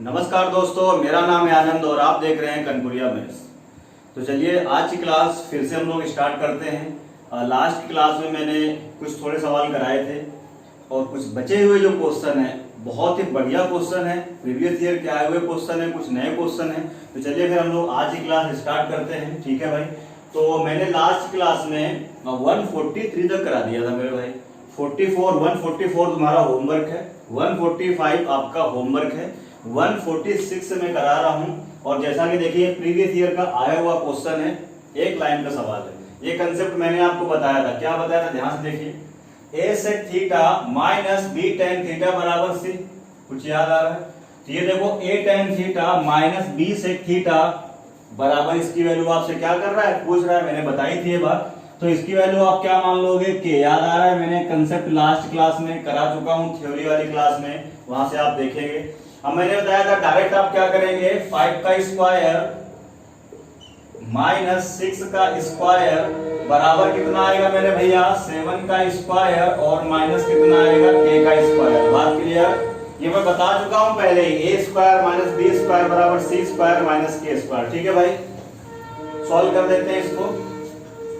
नमस्कार दोस्तों, मेरा नाम है आनंद और आप देख रहे हैं कनपुरिया मेस। तो चलिए आज की क्लास फिर से हम लोग स्टार्ट करते हैं। लास्ट क्लास में मैंने कुछ थोड़े सवाल कराए थे और कुछ बचे हुए जो क्वेश्चन है बहुत ही बढ़िया क्वेश्चन है, प्रीवियस ईयर के आए हुए क्वेश्चन है, कुछ नए क्वेश्चन है। तो चलिए फिर हम लोग आज ही क्लास स्टार्ट करते हैं, ठीक है भाई। तो मैंने लास्ट क्लास में 143 तक करा दिया था मेरे भाई। 144 तुम्हारा होमवर्क है, 145 आपका होमवर्क है, 146 से मैं करा रहा हूं। और जैसा कि देखिए प्रीवियस ईयर का आया हुआ क्वेश्चन है, एक लाइन का सवाल है। ये कंसेप्ट मैंने आपको बताया था, क्या बताया था ध्यान से देखिए। a sec theta minus b tan theta बराबर c, कुछ याद आ रहा है? तो ये देखो a tan theta minus b sec theta बराबर, इसकी वैल्यू आपसे क्या कर रहा है, पूछ रहा है। मैंने बताई थी ये बात। तो इसकी वैल्यू आप क्या मान लोगे कि याद आ रहा है, मैंने कंसेप्ट लास्ट क्लास में करा चुका हूं, थ्योरी वाली क्लास में, वहां से आप देखेंगे। अब मैंने बताया था डायरेक्ट आप क्या करेंगे, 5 का स्क्वायर माइनस 6 का स्क्वायर बराबर कितना आएगा मेरे भैया, 7 का स्क्वायर और माइनस कितना आएगा, k का स्क्वायर। बात क्लियर? ये मैं बता चुका हूं पहले ही, a square minus b square बराबर c square minus k square. ठीक है भाई, सॉल्व कर देते हैं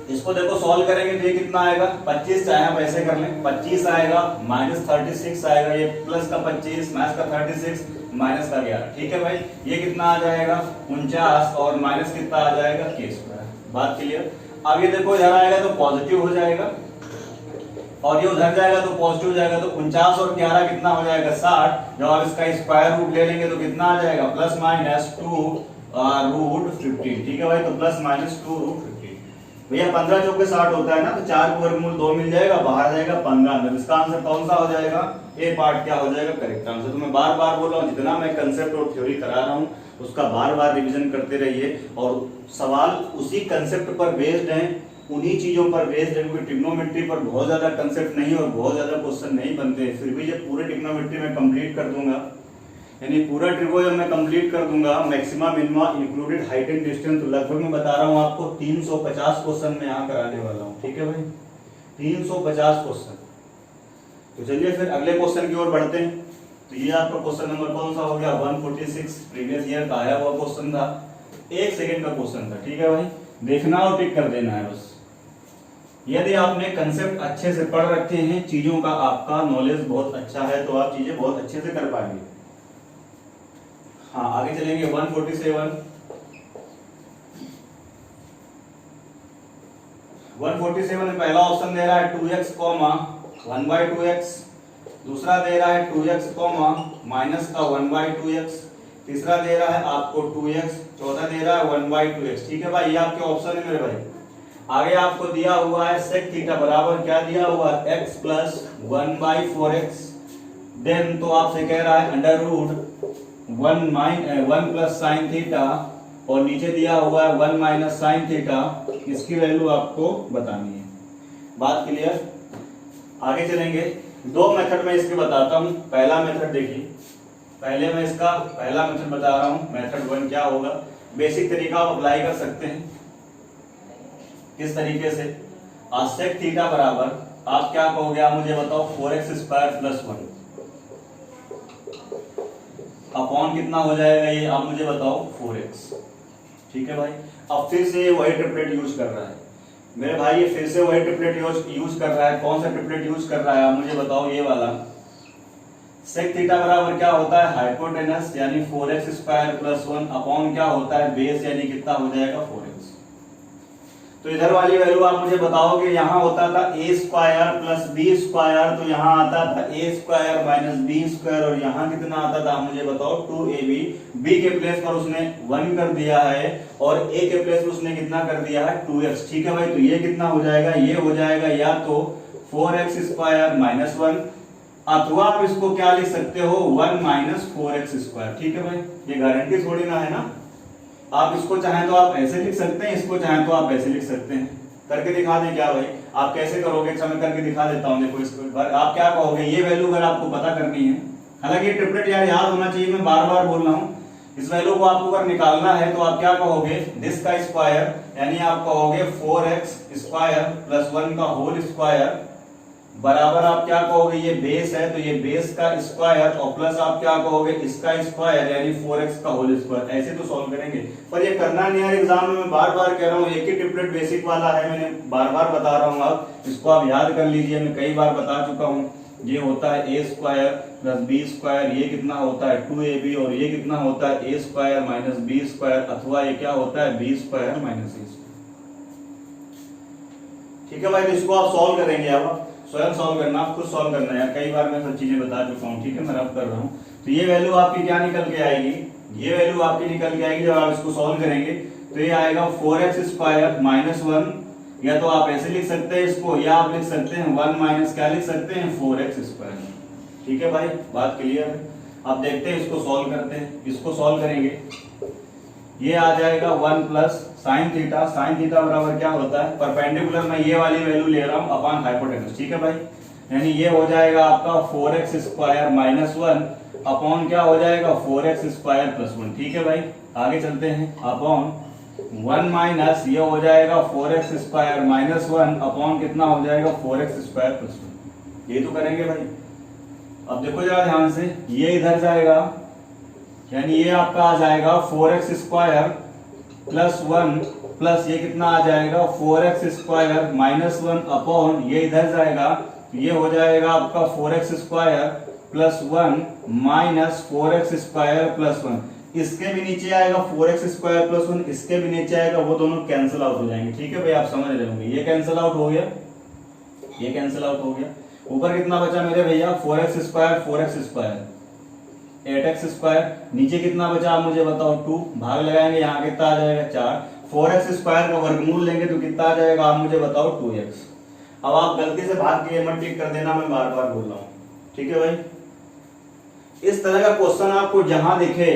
इसको देखो सॉल्व करेंगे तो ये कितना आएगा, 25 चाहे आप ऐसे कर लें, 25 आएगा माइनस 36 आएगा, ये प्लस का 25 माइनस का 36 माइनस का 11। ठीक है भाई, ये कितना आ जाएगा 49 और माइनस कितना आ जाएगा k स्क्वायर। बात क्लियर? अब ये देखो इधर आएगा तो पॉजिटिव हो जाएगा और ये उधर जाएगा तो पॉजिटिव हो जाएगा, तो 49 और 11 कितना हो जाएगा 60। जब आप इसका स्क्वायर रूट ले लेंगे तो कितना आ जाएगा, प्लस माइनस 2 रूट 15। ठीक है भाई, तो प्लस माइनस 2 रूट 15। भैया 15 चौके 60 होता है ना, तो 4 को वर्गमूल 2 मिल जाएगा, बाहर आ जाएगा 15 अंदर। इसका आंसर कौन सा हो जाएगा, ए पार्ट क्या हो जाएगा, करेक्ट आंसर। तो मैं बार बार बोल रहा हूँ, जितना मैं कंसेप्ट और थ्योरी करा रहा हूँ उसका बार बार रिवीजन करते रहिए। और सवाल उसी कंसेप्ट पर बेस्ड हैं, उन्हीं चीजों पर बेस्ड है, क्योंकि ट्रिग्नोमेट्री पर बहुत ज्यादा कंसेप्ट नहीं और बहुत ज्यादा क्वेश्चन नहीं बनते हैं। फिर भी जब पूरे ट्रिग्नोमेट्री में कंप्लीट कर दूंगा, यानी पूरा ट्रिगो जब मैं कंप्लीट कर दूंगा, maxima minima included height and distance, तो लगभग मैं बता रहा हूं आपको 350 क्वेश्चन मैं यहाँ कराने वाला हूँ। ठीक है भाई, 350 क्वेश्चन। तो चलिए फिर अगले क्वेश्चन की ओर बढ़ते हैं। तो ये आपका क्वेश्चन नंबर कौन सा हो गया, 146, प्रीवियस ईयर का आया हुआ क्वेश्चन था, 1 सेकेंड का क्वेश्चन था। ठीक है भाई, देखना और टिक कर देना है बस। यदि आपने कंसेप्ट अच्छे से पढ़ रखे हैं, चीजों का आपका नॉलेज बहुत अच्छा है, तो आप चीजें बहुत अच्छे से कर पाएंगे। हाँ आगे चलेंगे, 147 में पहला ऑप्शन दे रहा है 2x, 1/2x, दूसरा दे रहा है 2x, माइनस का 1/2x, तीसरा दे रहा है आपको 2x, चौथा दे रहा है 1/2x। ठीक है भाई, ये आपके ऑप्शन है मेरे भाई। आगे आपको दिया हुआ है sec थीटा बराबर क्या दिया हुआ है, x प्लस 1/4x। देन तो आपसे कह रहा है under root 1 plus sine theta, और नीचे दिया हुआ है 1 माइनस साइन थीटा। इसकी वैल्यू आपको बतानी है। बात क्लियर? आगे चलेंगे, दो मेथड में इसके बताता हूं। पहला मेथड देखिए, पहले मैं इसका पहला मेथड बता रहा हूं, मेथड 1 क्या होगा। बेसिक तरीका आप अप्लाई कर सकते हैं। किस तरीके से, sec थीटा बराबर आप क्या कहोगे, आप मुझे बताओ, 4x स्क्वायर प्लस 1 अपॉन कितना हो जाएगा, ये आप मुझे बताओ 4x। ठीक है भाई, अब फिर से वही ट्रिपलेट यूज कर रहा है मेरे भाई, ये फिर से वही ट्रिपलेट यूज कर रहा है। कौन सा ट्रिपलेट यूज कर रहा है, आप मुझे बताओ, ये वाला। sec थीटा बराबर क्या होता है, हाइपोटेनस यानी 4x स्क्वायर प्लस 1 अपॉन क्या होता है, बेस यानी कितना हो जाएगा 4x। तो इधर वाली वैल्यू आप मुझे बताओगे, यहाँ होता था a square plus b square, तो यहाँ आता था a square minus b square, और यहाँ कितना आता था, आप मुझे बताओ 2ab। b के प्लेस पर उसने 1 कर दिया है और a के प्लेस पर उसने कितना कर दिया है, 2x। ठीक है भाई, तो ये कितना हो जाएगा, ये हो जाएगा या तो 4x स्क्वायर माइनस 1, अथवा आप इसको क्या लिख सकते हो, 1 माइनस 4x स्क्वायर। ठीक है भाई, ये गारंटी थोड़ी ना है ना, आप इसको चाहें तो आप ऐसे लिख सकते हैं, इसको चाहें तो आप ऐसे लिख सकते हैं। करके दिखा दें क्या भाई, आप कैसे करोगे, समय करके दिखा देता हूं। देखो इसको आप क्या कहोगे, ये वैल्यू अगर आपको पता करनी है, हालांकि ये ट्रिपलेट यार याद होना चाहिए, मैं बार बार बोल रहा हूँ। इस वैल्यू को आपको अगर निकालना है तो आप क्या कहोगे, दिस का स्क्वायर, यानी आप कहोगे 4x स्क्वायर प्लस 1 का होल स्क्वायर बराबर आप क्या कहोगे, ये बेस है तो ये बेस का स्क्वायर और प्लस आप क्या कहोगे, इसका स्क्वायर यानी 4x का होल स्क्वायर। ऐसे तो सॉल्व करेंगे, पर ये करना नहीं यार एग्जाम में, मैं बार बार कह रहा हूँ, एक ही ट्रिपलेट बेसिक वाला है, मैंने बार बार बता रहा हूँ, आप इसको आप याद कर लीजिए, मैं कई बार बता चुका हूँ। ये होता है ए स्क्वायर प्लस बी स्क्वायर, ये कितना होता है 2ab, और ये कितना होता है ए स्क्वायर माइनस बी स्क्वायर, अथवा ये क्या होता है बी स्क्वायर माइनस ए स्क्वायर। ठीक है भाई, तो इसको आप सॉल्व करेंगे, आप स्वयं सॉल्व करना, आप खुद सॉल्व करना है, कई बार मैं सब चीजें बता चुका हूँ। ठीक है, मैं रब कर रहा हूँ। तो ये वैल्यू आपकी क्या निकल के आएगी, ये वैल्यू आपकी निकल के आएगी जब आप इसको सॉल्व करेंगे, तो ये आएगा 4x स्क्वायर माइनस 1, या तो आप ऐसे लिख सकते हैं इसको, या आप लिख सकते हैं 1 माइनस क्या लिख सकते हैं 4x स्क्वायर। ठीक है भाई, बात क्लियर है। अब देखते हैं इसको सॉल्व करते हैं, इसको सॉल्व करेंगे, ये आ जाएगा 1 plus sine theta, sine theta बराबर क्या होता है परपेंडिकुलर, मैं ये वाली वैल्यू ले रहा हूं अपॉन हाइपोटेनस। ठीक है भाई, यानी ये हो जाएगा आपका 4x स्क्वायर माइनस 1 अपॉन क्या हो जाएगा 4x स्क्वायर प्लस 1। ठीक है भाई, आगे चलते हैं, अपॉन 1 माइनस ये हो जाएगा 4x स्क्वायर माइनस 1 अपॉन कितना हो जाएगा 4x स्क्वायर प्लस 1। ये तो करेंगे भाई। अब देखो जरा ध्यान से, ये इधर जाएगा, यानी ये आपका आ जाएगा 4x स्क्वायर प्लस 1 प्लस ये कितना आ जाएगा 4x स्क्वायर माइनस 1 अपॉन ये इधर जाएगा, ये हो जाएगा आपका 4x square plus 1 minus 4x square plus 1। इसके भी नीचे आएगा 4x स्क्वायर प्लस 1, इसके भी नीचे आएगा, वो दोनों कैंसिल आउट हो जाएंगे। ठीक है भाई, आप समझ रहे होंगे, ये कैंसिल आउट हो गया, ये कैंसिल आउट हो गया। ऊपर कितना बचा मेरे भैया 4x square 4x square 8x square, नीचे कितना बचा आप मुझे बताओ 2, भाग लगाएंगे, यहाँ कितना आ जाएगा 4, 4x स्क्वायर का वर्गमूल लेंगे तो कितना आ जाएगा आप मुझे बताओ 2x। अब आप गलती से भाग के मत टिक कर देना, मैं बार बार बोल रहा हूँ। ठीक है भाई, इस तरह का क्वेश्चन आपको जहां दिखे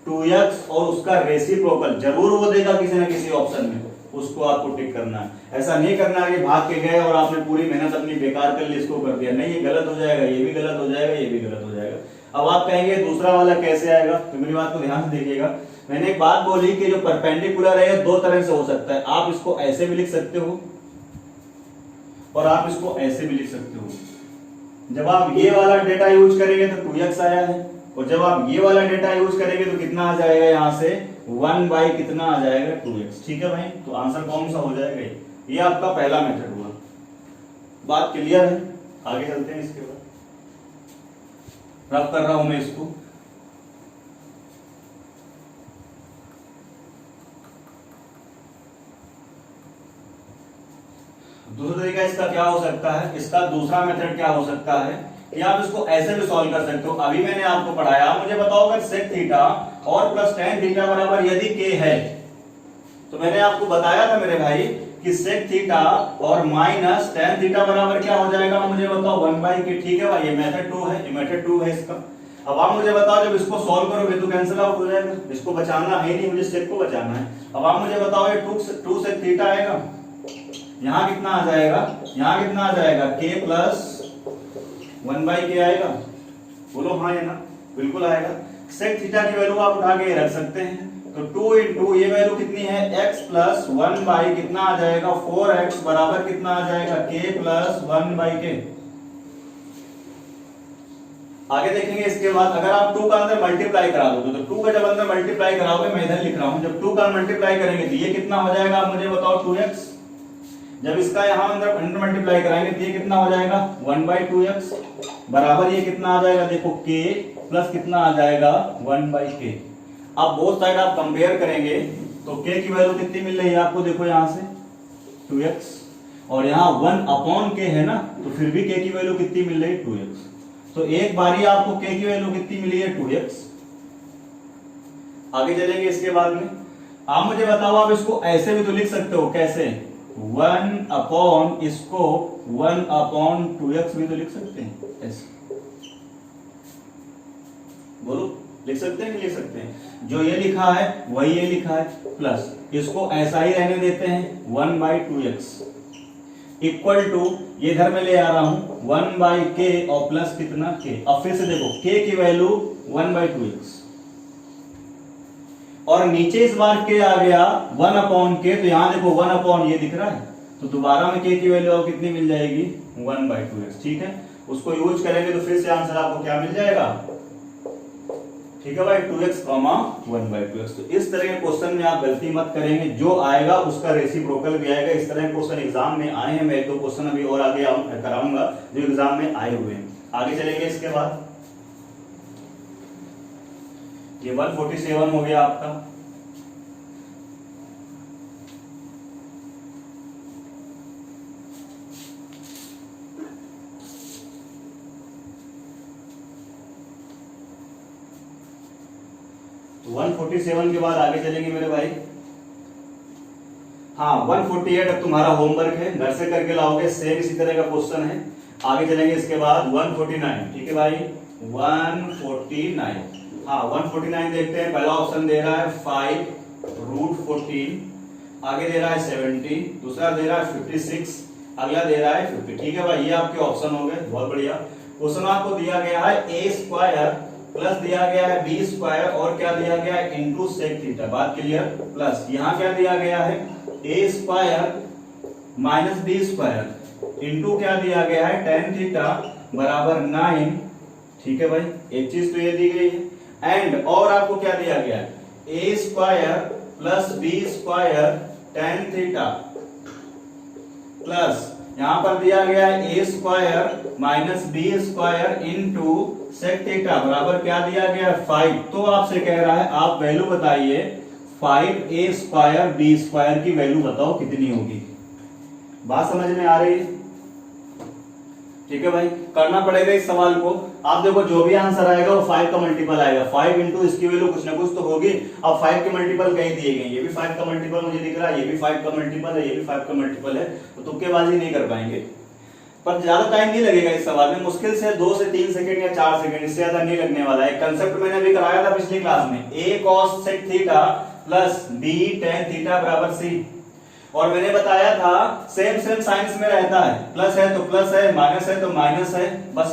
2x और उसका रेसिप्रोकल जरूर वो देगा किसी न किसी ऑप्शन में, उसको आपको टिक करना है। ऐसा नहीं करना है कि भाग के गए और आपने पूरी मेहनत अपनी बेकार कर ली, इसको कर दिया, नहीं, ये गलत हो जाएगा, ये भी गलत हो जाएगा, ये भी गलत हो जाएगा। अब आप कहेंगे दूसरा वाला कैसे आएगा, तो मेरी बात को ध्यान से देखिएगा। मैंने एक बात बोली कि जो परपेंडिकुलर है दो तरह से हो सकता है, आप इसको ऐसे भी लिख सकते हो और आप इसको ऐसे भी लिख सकते हो। जब आप ये वाला डेटा यूज करेंगे तो 2x आया है, और जब आप ये वाला डेटा यूज करेंगे तो कितना आ जाएगा यहां से 1 बाई कितना आ जाएगा 2x। ठीक है भाई, तो आंसर कौन सा हो जाएगा, ये आपका पहला मेथड हुआ। बात क्लियर है, आगे चलते हैं। इसके बाद रब कर रहा हूं मैं इसको, दूसरा तरीका इसका क्या हो सकता है, इसका दूसरा मेथड क्या हो सकता है कि आप इसको ऐसे भी सॉल्व कर सकते हो। अभी मैंने आपको पढ़ाया, मुझे बताओ अगर सेक थीटा और प्लस टेन थीटा बराबर यदि k है, तो मैंने आपको बताया था मेरे भाई कि सेक थीटा और माइनस टेन थीटा बराबर क्या हो जाएगा, मुझे बताओ 1 बाई k। ठीक है भाई, ये मेथड 2 है, ये मेथड 2 है इसका। अब आप मुझे बताओ जब इसको सॉल्व करोगे तो कैंसिल आउट हो जाएगा, इसको बचाना है नहीं, मुझे सेक को बचाना है। अब आप मुझे बताओ ये 2 सेक थीटा आएगा, यहाँ कितना आ जाएगा, यहाँ कितना आ जाएगा k प्लस 1 बाई के आएगा, बोलो हाँ या ना, बिल्कुल आएगा। सेक थीटा की वैल्यू आप उठा के रख सकते हैं, तो 2 इंटू ये वैल्यू कितनी है x प्लस 1 बाई कितना आ जाएगा 4x बराबर कितना आ जाएगा k प्लस 1 बाई के। आगे देखेंगे इसके बाद, अगर आप 2 का अंदर मल्टीप्लाई करा दोगे तो 2 का जब अंदर मल्टीप्लाई कराओगे, मैं इधर लिख रहा हूं, जब 2 का मल्टीप्लाई करेंगे तो ये कितना हो जाएगा आप मुझे बताओ 2x। जब इसका यहां अंदर मल्टीप्लाई कराएंगे तो ये कितना हो जाएगा 1 बाई 2x बराबर ये कितना आ जाएगा देखो k प्लस कितना आ जाएगा 1 बाई k। अब बोथ साइड आप कंपेयर करेंगे तो k की वैल्यू कितनी मिल रही है आपको, देखो यहां से 2x, और यहाँ 1 अपॉन k है ना, तो फिर भी k की वैल्यू कितनी मिल रही है 2x। तो एक बारी आपको k की वैल्यू कितनी मिली है 2x। आगे चलेंगे इसके बाद में, आप मुझे बताओ आप इसको ऐसे भी तो लिख सकते हो, कैसे 1 अपॉन इसको 1 अपॉन 2x भी तो लिख सकते हैं ऐसे, बोलो लिख सकते हैं कि लिख सकते हैं, जो ये लिखा है वही ये लिखा है, प्लस इसको ऐसा ही रहने देते हैं 1 बाई 2x इक्वल टू ये इधर में ले आ रहा हूं 1 बाई k और प्लस कितना k। अब फिर से देखो k की वैल्यू 1 बाई 2x और नीचे इस बार k आ गया 1 अपॉन k, तो यहां देखो 1 अपॉन ये दिख रहा है, तो तो दोबारा में k की वैल्यू आपको कितनी मिल जाएगी 1/2x। ठीक है, उसको यूज करेंगे तो फिर से आंसर आपको क्या मिल जाएगा, ठीक है भाई 2x, 1/2x। तो इस तरह के क्वेश्चन में आप गलती मत करेंगे, जो आएगा उसका रेसिप्रोकल भी आएगा। इस तरह के क्वेश्चन एग्जाम में आए हैं, मैं 1-2 क्वेश्चन अभी और आगे कराऊंगा जो एग्जाम में आए हुए हैं। आगे चलेंगे इसके बाद, ये 147 हो गया आपका। तो 147 के बाद आगे चलेंगे मेरे भाई। हाँ 148 अब तुम्हारा होमवर्क है, घर से करके लाओगे, सेम इसी तरह का क्वेश्चन है। आगे चलेंगे इसके बाद 149। ठीक है भाई 149। हाँ 149 देखते हैं। पहला ऑप्शन दे रहा है 5√14, आगे दे रहा है 70, दूसरा दे रहा है 56, अगला दे रहा है 50। ठीक है भाई, ये आपके ऑप्शन हो गए, बहुत बढ़िया। क्वेश्चन आपको दिया गया है a² प्लस दिया गया है b² और क्या दिया गया है इंटू सेक थीटा। बात क्लियर। प्लस यहाँ क्या दिया गया है a² माइनस b² इंटू क्या दिया गया है tan थीटा बराबर 9। ठीक है भाई, एक चीज तो ये दी गई है। एंड और आपको क्या दिया गया है a² plus b² tan theta plus यहां पर दिया गया है a² minus b² into sec theta बराबर क्या दिया गया है 5। तो आपसे कह रहा है आप वैल्यू बताइए 5a² b² की वैल्यू बताओ कितनी होगी। बात समझ में आ रही है? ठीक है भाई, करना पड़ेगा इस सवाल को। आप देखो जो भी आंसर आएगा वो 5 का मल्टीपल आएगा। 5 इंटू इसकी वैल्यू कुछ ना कुछ तो होगी। अब 5 के मल्टीपल कहीं दिए गए, ये भी 5 का मल्टीपल मुझे दिख रहा है, ये भी 5 का मल्टीपल है, ये भी 5 का मल्टीपल है, तो तुक्केबाजी नहीं कर पाएंगे। पर ज्यादा टाइम नहीं लगेगा इस सवाल में, मुश्किल से 2 से 3 सेकंड या 4 सेकंड, इससे ज्यादा नहीं लगने वाला है। कंसेप्ट मैंने अभी कराया था पिछली क्लास में, a cos sec theta plus b tan theta बराबर c। और मैंने बताया था सेम साइंस में रहता है, प्लस है तो प्लस है, माइनस है तो माइनस है, बस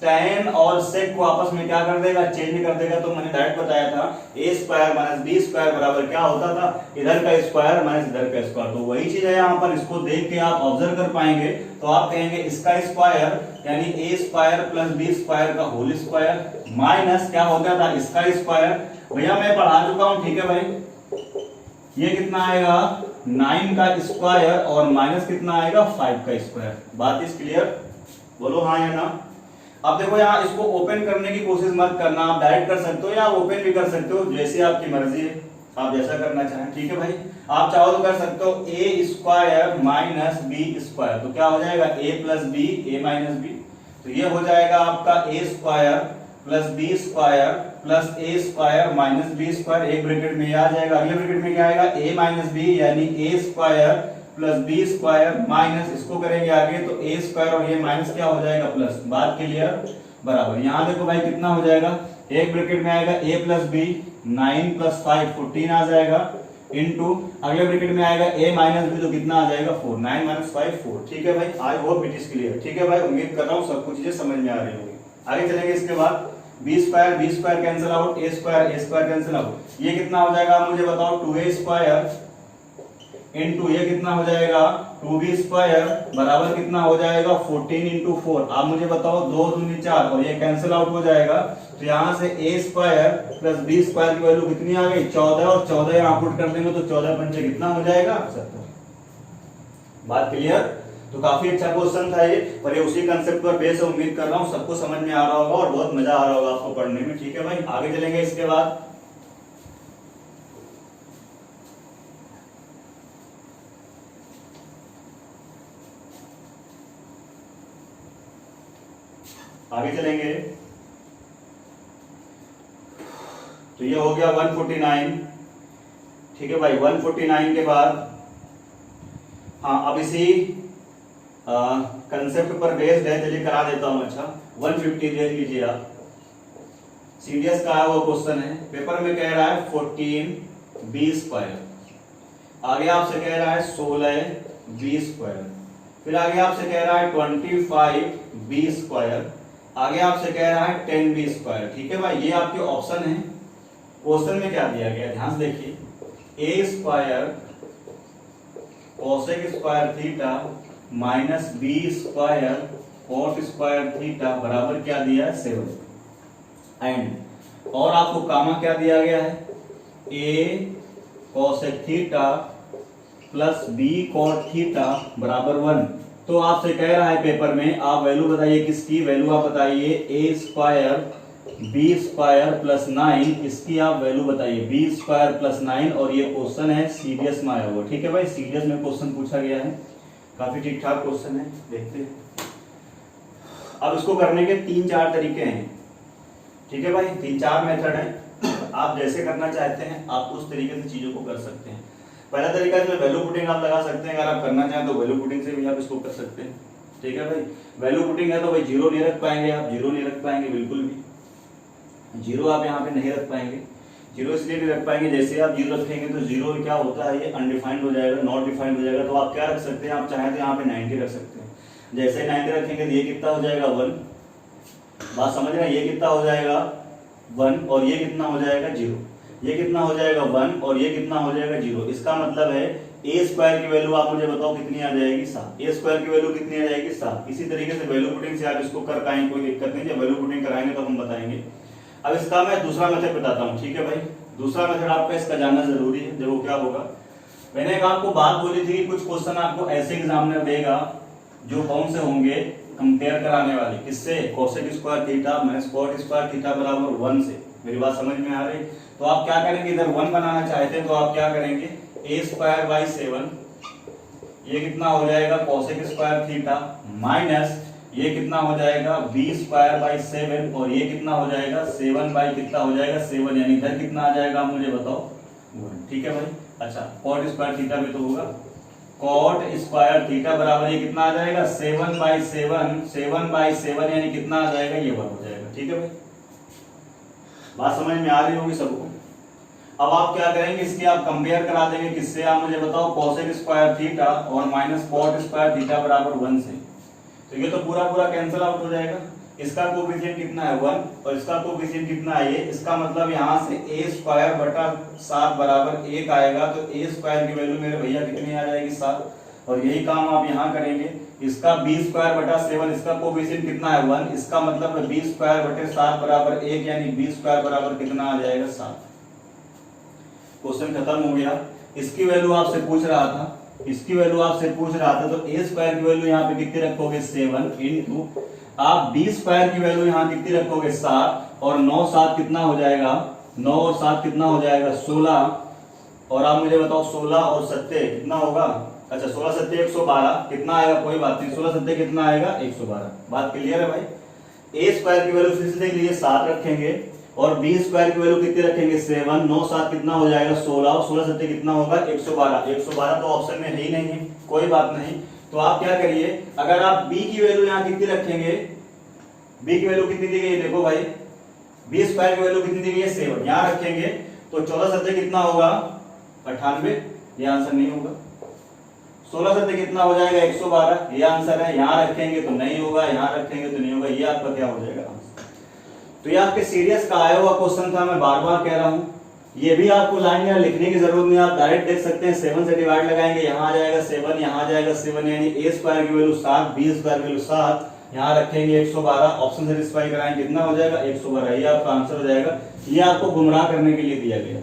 tan और sec को आपस में क्या कर देगा, चेंज कर देगा। तो मैंने डायरेक्ट बताया था a² माइनस b² बराबर क्या होता था, इधर का स्क्वायर माइनस इधर का स्क्वायर। तो वही चीज है यहाँ पर, इसको देख के आप ऑब्जर्व कर पाएंगे तो आप कहेंगे इसका स्क्वायर यानी a² प्लस b² का होल स्क्वायर माइनस क्या होता था इसका स्क्वायर। भैया मैं पढ़ा चुका हूं, ठीक है भाई, ये कितना आएगा 9 का स्क्वायर और माइनस कितना आएगा 5 का स्क्वायर। बात इस क्लियर, बोलो हाँ या ना। अब देखो यहाँ इसको ओपन करने की कोशिश मत करना, आप डायरेक्ट कर सकते हो या ओपन भी कर सकते हो, जैसे आपकी मर्जी है, आप जैसा करना चाहें। ठीक है भाई, आप चाहो तो कर सकते हो a² माइनस b², तो क्या हो जाएगा a plus b a minus b। तो ये हो जाएगा आपका a² plus b² plus a² minus b², एक ब्रैकेट में आ जाएगा, अगले ब्रैकेट में क्या आएगा a माइनस b यानी a² प्लस b² माइनस इसको करेंगे आगे तो a² और ये माइनस क्या हो जाएगा प्लस। बात क्लियर, बराबर। यहाँ देखो भाई कितना हो जाएगा, एक ब्रैकेट में आएगा a प्लस b 9 प्लस 5 14 आ जाएगा, इनटू अगले ब्रैकेट में आएगा a माइनस b तो कितना आ जाएगा 4, 9 माइनस 5 4। ठीक है भाई, I hope it is clear. ठीक है भाई, उम्मीद कर रहा हूँ सब कुछ चीजें समझ में आ रही होगी। आगे चलेंगे इसके बाद b² cancel out, a² cancel out, ये कितना हो जाएगा आप मुझे बताओ 2a² इंटू ये कितना हो जाएगा 2b² बराबर कितना हो जाएगा 14 इंटू 4। आप मुझे बताओ 2 दूनी 4 और ये कैंसिल आउट हो जाएगा, तो यहाँ से a² प्लस b² की वैल्यू कितनी आ गई 14 और 14 यहाँ पुट कर देंगे तो 14 पंचे कितना हो जाएगा 70। बात क्लियर। तो काफी अच्छा क्वेश्चन था ये, पर ये उसी कंसेप्ट पर बेस है। उम्मीद कर रहा हूँ सबको समझ में आ रहा होगा और बहुत मजा आ रहा होगा आपको पढ़ने में। ठीक है भाई, आगे चलेंगे इसके बाद। आगे चलेंगे तो ये हो गया 149। ठीक है भाई, 149 के बाद हाँ अब इसी कंसेप्ट पर बेस्ड है, चलिए करा देता हूं। अच्छा 150 देख लीजिए आप, सीडीएस का है वो क्वेश्चन है, पेपर में कह रहा है 14b², आगे आपसे कह रहा है 16b², फिर आगे आपसे कह रहा है 25b², आगे आपसे कह रहा है 10b²। ठीक है भाई, ये आपके ऑप्शन है। क्वेश्चन में क्या दिया गया ध्यान से देखिए, a² cosec square theta minus B square cot square theta बराबर क्या दिया है 7 एंड और आपको कामा क्या दिया गया है A cosec theta plus B cot theta बराबर 1। तो आपसे कह रहा है पेपर में आप वैल्यू बताइए, किसकी वैल्यू आप बताइए ए स्क्वायर बी स्क्वायर प्लस 9, इसकी आप वैल्यू बताइए बी स्क्वायर प्लस 9। और ये क्वेश्चन है सीडीएस में आया हुआ, ठीक है भाई, सीडीएस में क्वेश्चन पूछा गया है, काफी ठीक ठाक क्वेश्चन है, देखते हैं। अब इसको करने के 3-4 तरीके हैं, ठीक है भाई, 3-4 मेथड है, आप जैसे करना चाहते हैं आप उस तरीके से चीजों को कर सकते हैं। पहला तरीका जो वैल्यू पुटिंग आप लगा सकते हैं, अगर आप करना चाहें तो वैल्यू पुटिंग से भी आप इसको कर सकते हैं, ठीक है भाई। वैल्यू पुटिंग है तो भाई जीरो नहीं रख पाएंगे, आप जीरो नहीं रख पाएंगे, बिल्कुल भी जीरो आप यहाँ पे नहीं रख पाएंगे। जीरो इसलिए नहीं रख पाएंगे, जैसे आप जीरो रखेंगे तो जीरो क्या होता है, ये अनडिफाइंड हो जाएगा, नॉट डिफाइंड हो जाएगा। तो आप क्या रख सकते हैं, आप चाहें तो यहाँ पे 90 रख सकते हैं। जैसे 90 रखेंगे तो ये कितना हो जाएगा 1, बात समझ रहे हैं, ये कितना हो जाएगा 1 और ये कितना हो जाएगा 0, ये कितना हो जाएगा 1 और ये कितना हो जाएगा 0। इसका मतलब है ए स्क्वायर की वैल्यू आप मुझे बताओ कितनी आ जाएगी 7, ए स्क्वायर की वैल्यू कितनी आ जाएगी 7। इसी तरीके से वैल्यू पुटिंग से आप इसको कर पाएंगे, कोई दिक्कत नहीं, जब वैल्यू पुटिंग कराएंगे तो हम बताएंगे। अब इसका मैं दूसरा मेथड बताता हूँ, ठीक है भाई। दूसरा मेथड आपका इसका जानना जरूरी है। देखो क्या होगा, मैंने एक आपको बात बोली थी कि कुछ क्वेश्चन आपको ऐसे एग्जामिनर देगा जो कौन से होंगे, कंपेयर कराने वाले, किससे, cosec square theta minus cot square theta बराबर 1 से। मेरी बात समझ में आ रही? तो आप क्या करेंगे, इधर 1 बनाना चाहते हैं तो आप क्या करेंगे, ए स्क्वायर बाई 7, ये कितना हो जाएगा कोसेक स्क्वायर थीटा माइनस ये कितना हो जाएगा बी स्क्वायर बाई 7 और ये कितना हो जाएगा 7 बाई कितना हो जाएगा 7, यानी इधर कितना आ जाएगा आप मुझे बताओ 1, ठीक है भाई। अच्छा कॉट स्क्वायर थीटा भी तो होगा, कॉट स्क्वायर थीटा बराबर ये कितना आ जाएगा 7 बाई 7, 7 बाई 7 यानी कितना आ जाएगा, ये 1 हो जाएगा, ठीक है भाई। बात समझ में आ रही होगी सबको। अब आप क्या करेंगे, इसके आप कंपेयर करा देंगे किससे, आप मुझे बताओ कोसेक स्क्वायर थीटा और माइनस कॉट स्क्वायर थीटा बराबर 1 से। तो ये तो पूरा कैंसिल आउट हो जाएगा। इसका कोएफिशिएंट कितना है 1 और इसका कोएफिशिएंट कितना है ये, इसका मतलब यहाँ से a स्क्वायर बटा 7 बराबर 1 आएगा। तो a स्क्वायर की वैल्यू मेरे भैया कितनी आ जाएगी 7। और यही काम आप यहाँ करेंगे, इसका b स्क्वायर बटा 7, इसका कोएफिशिएंट कितना है 1, इसका मतलब है b स्क्वायर बटे 7 बराबर 1 यानी b स्क्वायर बराबर कितना आ जाएगा 7। क्वेश्चन खत्म हो गया। इसकी वैल्यू आपसे पूछ रहा था, इसकी वैल्यू आपसे पूछ रहा था, तो a स्क्वायर की वैल्यू यहाँ पे कितनी रखोगे 7 इनटू आप b स्क्वायर की वैल्यू यहाँ कितनी रखोगे 7 और 9 7 कितना हो जाएगा, 9 और 7 कितना हो जाएगा 16। और आप मुझे बताओ 16 और 7 कितना होगा, अच्छा 16 7 112 कितना आएगा, कोई बात नहीं, 16 7 कितना आएगा 112। बात क्लियर है भाई। a स्क्वायर की वैल्यू फिर से देख लीजिए 7 रखेंगे और b स्क्वायर की वैल्यू कितनी रखेंगे 7, 9 7 कितना हो जाएगा 16 और 16 7 कितना होगा 112। 112 तो ऑप्शन में है ही नहीं है, कोई बात नहीं। तो आप क्या करिए, अगर आप b की वैल्यू यहाँ कितनी रखेंगे, b की वैल्यू कितनी दी गई है, देखो भाई b स्क्वायर की वैल्यू कितनी दी गई है 7, यहाँ रखेंगे तो 14 7 कितना होगा 98, ये आंसर नहीं होगा। 16 7 कितना हो जाएगा 112, ये आंसर है। यहाँ रखेंगे तो नहीं होगा, यहाँ रखेंगे तो नहीं होगा, ये आपका क्या हो जाएगा आंसर। तो ये आपके सीरियस का आया हुआ क्वेश्चन था, मैं बार बार कह रहा हूँ। ये भी आपको लाइन या लिखने की जरूरत नहीं, आप डायरेक्ट देख सकते हैं। 7 से डिवाइड लगाएंगे, यहाँ आ जाएगा 7, यहाँ आ जाएगा 7, यानी a स्क्वायर की वैल्यू 7, b स्क्वायर की वैल्यू 7, यहाँ रखेंगे 112, ऑप्शन सेटिस्फाई कराएंगे कितना हो जाएगा 112, ये आपका आंसर हो जाएगा। ये आपको गुमराह करने के लिए दिया गया,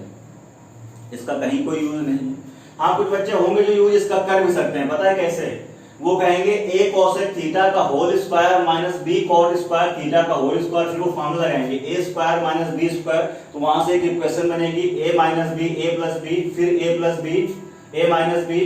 इसका कहीं कोई यूज नहीं है। हाँ कुछ बच्चे होंगे जो यूज इसका कर भी सकते हैं, पता है कैसे, वो कहेंगे a कोसेक थीटा का whole square minus b cot square theta का होल स्क्वायर, फिर वो फॉर्मूला लगाएंगे a square minus b square. तो वहां से एक इक्वेशन बनेगी a minus b, a plus b, फिर a plus b, a minus b,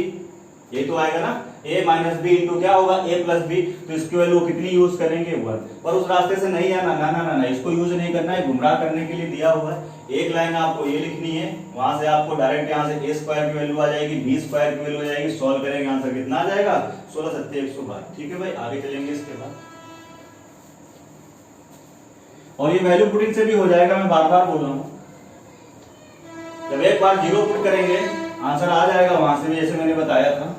ये तो आएगा ना a माइनस b इंटू क्या होगा a प्लस b। तो इसकी वैल्यू कितनी यूज करेंगे 1, पर उस रास्ते से नहीं आना, ना ना ना ना, इसको यूज नहीं करना है, गुमराह करने के लिए दिया हुआ है। एक लाइन आपको ये लिखनी है, वहां से आपको डायरेक्ट यहाँ से a स्क्वायर की वैल्यू आ जाएगी, b स्क्वायर की वैल्यू आ जाएगी, सॉल्व करेंगे आंसर कितना आ जाएगा 16 7 112। ठीक है भाई, आगे चलेंगे इसके बाद। और ये वैल्यू पुटिंग से भी हो जाएगा, मैं बार बार बोल रहा हूँ। जब एक बार 0 पुट करेंगे आंसर आ जाएगा वहां से भी, जैसे मैंने बताया था।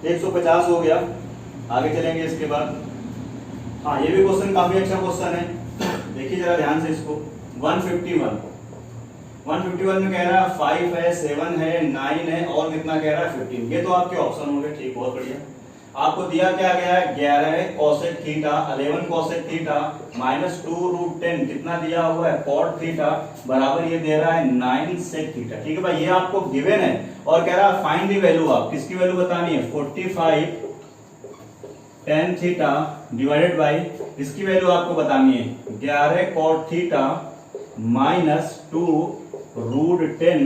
तो 150 हो गया, आगे चलेंगे इसके बाद। हाँ ये भी क्वेश्चन काफी अच्छा क्वेश्चन है, देखिए जरा ध्यान से इसको। 151 151 में कह रहा है 5 है, 7 है, 9 है और कितना कह रहा है 15। ये तो आपके ऑप्शन होंगे। ठीक, बहुत बढ़िया। आपको दिया क्या गया है 11 cosec theta, 11 cosec theta minus 2 root 10 कितना दिया हुआ है कॉट थीटा बराबर ये दे रहा है 9 सेक थीटा। ठीक है भाई, ये आपको गिवन है और कह रहा है फाइंड दी वैल्यू। आप किसकी वैल्यू बतानी है 45 tan थीटा डिवाइडेड बाई इसकी वैल्यू आपको बतानी है 11 cot theta minus 2 root 10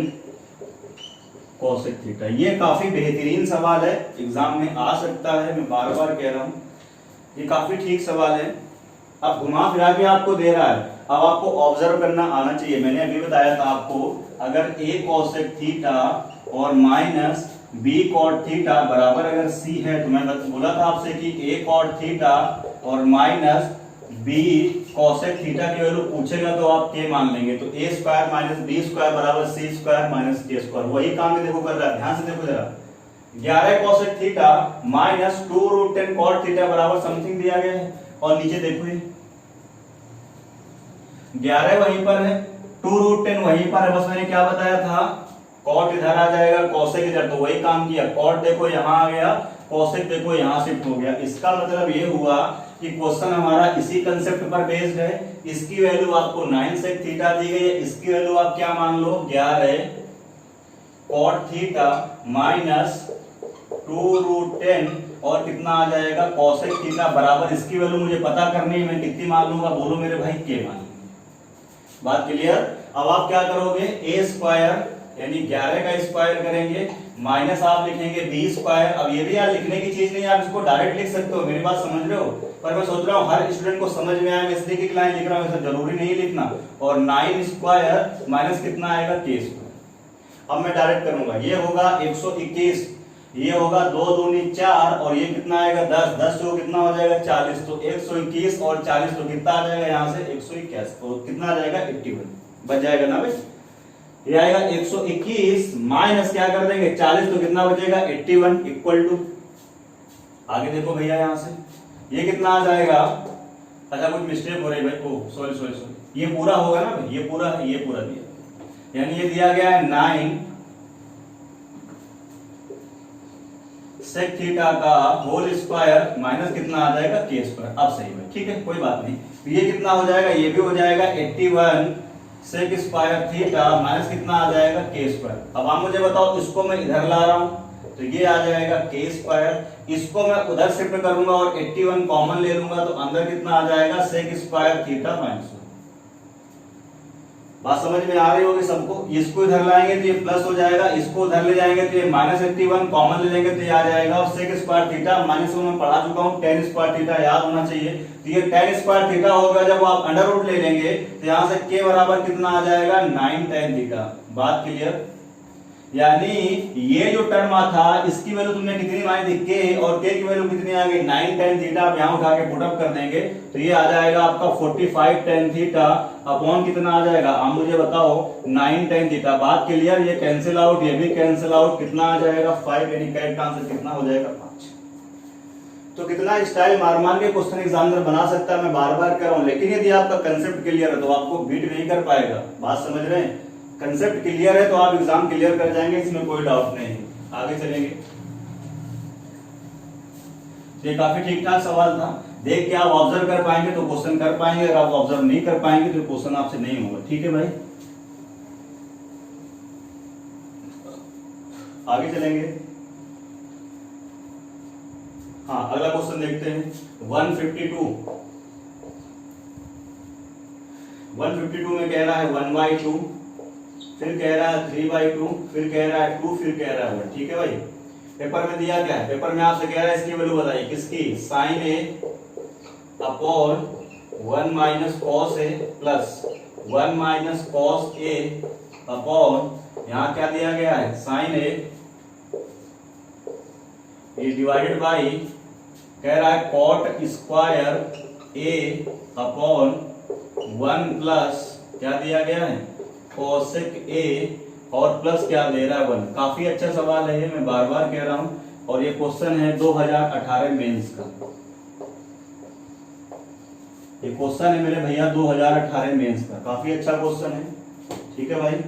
cosec theta. ये काफी बेहतरीन सवाल है, एग्जाम में आ सकता है, मैं बार बार कह रहा हूं ये काफी ठीक सवाल है। अब घुमा फिरा के आपको दे रहा है, अब आपको ऑब्जर्व करना आना चाहिए। मैंने अभी बताया था आपको अगर a कोसेक थीटा और माइनस b कॉट थीटा बराबर अगर c है तो मैं बोला था आपसे कि a कॉट थीटा और माइनस b कोसेक थीटा की वैल्यू पूछेगा तो आप k मान लेंगे। तो a square minus b square बराबर c square minus k square. वही काम में देखो कर रहा है, ध्यान से देखो जरा। 11 cosec theta minus 2 root 10 cot theta बराबर समथिंग दिया गया है और नीचे देखो ये 11 वहीं पर है, 2 रूट 10 वहीं पर है। बस मैंने क्या बताया था कॉट इधर आ जाएगा, कोसेक इधर, तो वही काम किया। कॉट देखो यहां आ गया, कोसेक देखो यहां शिफ्ट हो गया। इसका मतलब ये हुआ कि क्वेश्चन हमारा इसी कंसेप्ट पर बेस्ड है। इसकी वैल्यू आपको 9 सेक थीटा दी गई है, इसकी वैल्यू आप क्या मान लो 11 कॉट थीटा माइनस 2 रूट 10 और कितना आ जाएगा कोसेक थीटा बराबर इसकी वैल्यू मुझे पता करनी है, मैं कितनी मान लूंगा बोलो मेरे भाई के मान लूंगा। बात क्लियर। अब आप क्या करोगे a स्क्वायर यानी 11 का स्क्वायर करेंगे माइनस आप लिखेंगे b स्क्वायर। अब ये भी यार लिखने की चीज नहीं, आप इसको डायरेक्ट लिख सकते हो, मेरी बात समझ रहे हो। पर मैं सोच रहा हूँ हर स्टूडेंट को समझ में आए, मैं इसलिए की लाइन लिख रहा हूँ, ऐसा जरूरी नहीं लिखना। और 9 स्क्वायर माइनस कितना आएगा k स्क्वायर। अब मैं डायरेक्ट करूंगा, ये होगा 121, ये होगा 2 दूनी 4 और ये कितना आएगा 10, 10 से कितना हो जाएगा 40। तो 121 और 40 तो कितना आ जाएगा यहाँ से 121, तो कितना आ जाएगा 81 बच जाएगा ना भाई। ये आएगा 121 माइनस क्या कर देंगे 40 तो कितना बचेगा 81 इक्वल टू, आगे देखो भैया यहां से ये कितना आ जाएगा। अच्छा कुछ मिस्टेक हो रही है भाई, ओ सॉरी सॉरी सॉरी, ये पूरा होगा ना भाई, ये पूरा दिया, यानी ये दिया गया है 9 सेक थीटा का होल स्क्वायर माइनस कितना आ जाएगा k स्क्वायर। अब सही है, ठीक है कोई बात नहीं। तो ये कितना हो जाएगा, ये भी हो जाएगा 81 सेक स्क्वायर थीटा माइनस कितना आ जाएगा k स्क्वायर। अब आप मुझे बताओ इसको मैं इधर ला रहा हूं तो ये आ जाएगा k स्क्वायर, इसको मैं उधर शिफ्ट करूंगा और 81 कॉमन ले लूंगा तो अंदर कितना आ जाएगा सेक स्क्वायर थीटा माइनस। बात समझ में आ रही होगी सबको। इसको इधर लाएंगे तो ये प्लस हो जाएगा, इसको उधर ले जाएंगे तो ये माइनस 81 कॉमन ले लेंगे तो ये आ जाएगा। और सेक स्क्वायर थीटा माइनस में पढ़ा चुका हूं, tan स्क्वायर थीटा याद होना चाहिए। तो ये tan स्क्वायर थीटा होगा, जब आप अंडर रूट ले लेंगे तो यहां से k बराबर कितना आ जाएगा 9 tan थीटा। बात क्लियर। यानी ये जो टर्म था इसकी वैल्यू तुमने कितनी मानी थी k, और k की वैल्यू कितनी आ गई 9 tan थीटा। आप यहां उठा के पुट अप कर देंगे तो ये आ जाएगा आपका 45 tan थीटा अपॉन कितना आ जाएगा, आप मुझे बताओ 9 tan थीटा। बात क्लियर। ये कैंसिल आउट, ये भी कैंसिल आउट, कितना आ जाएगा 5, यानी करेक्ट आंसर कितना हो जाएगा 5। तो कितना स्टाइल मार मार के क्वेश्चन एग्जामिनर बना सकता है, मैं बार बार कह रहा हूं। लेकिन यदि आपका कंसेप्ट क्लियर है तो आपको बीट नहीं कर पाएगा। बात समझ रहे हैं। कंसेप्ट क्लियर है तो आप एग्जाम क्लियर कर जाएंगे, इसमें कोई डाउट नहीं है। आगे चलेंगे। ये काफी ठीक ठाक सवाल था, देख के आप ऑब्जर्व कर पाएंगे तो क्वेश्चन कर पाएंगे, अगर आप ऑब्जर्व नहीं कर पाएंगे तो क्वेश्चन आपसे नहीं होगा। ठीक है भाई, आगे चलेंगे। हाँ अगला क्वेश्चन देखते हैं 152 में कह रहा है 1/2, फिर कह रहा है 3/2, फिर कह रहा है 2, फिर कह रहा है 1। ठीक है भाई। पेपर में दिया क्या है, पेपर में आपसे कह रहा है इसकी वैल्यू बताइए, किसकी, sin a upon 1 minus cos A plus 1 minus cos A upon यहां क्या दिया गया है sin a, ये डिवाइडेड बाई कह रहा है cot square a upon 1 plus क्या दिया गया है कोसेक a और प्लस क्या दे रहा है 1। काफी अच्छा सवाल है ये, मैं बार बार कह रहा हूं। और ये क्वेश्चन है 2018 मेंस का। ये क्वेश्चन है मेरे भैया 2018 मेंस का, काफी अच्छा क्वेश्चन है। ठीक है भाई,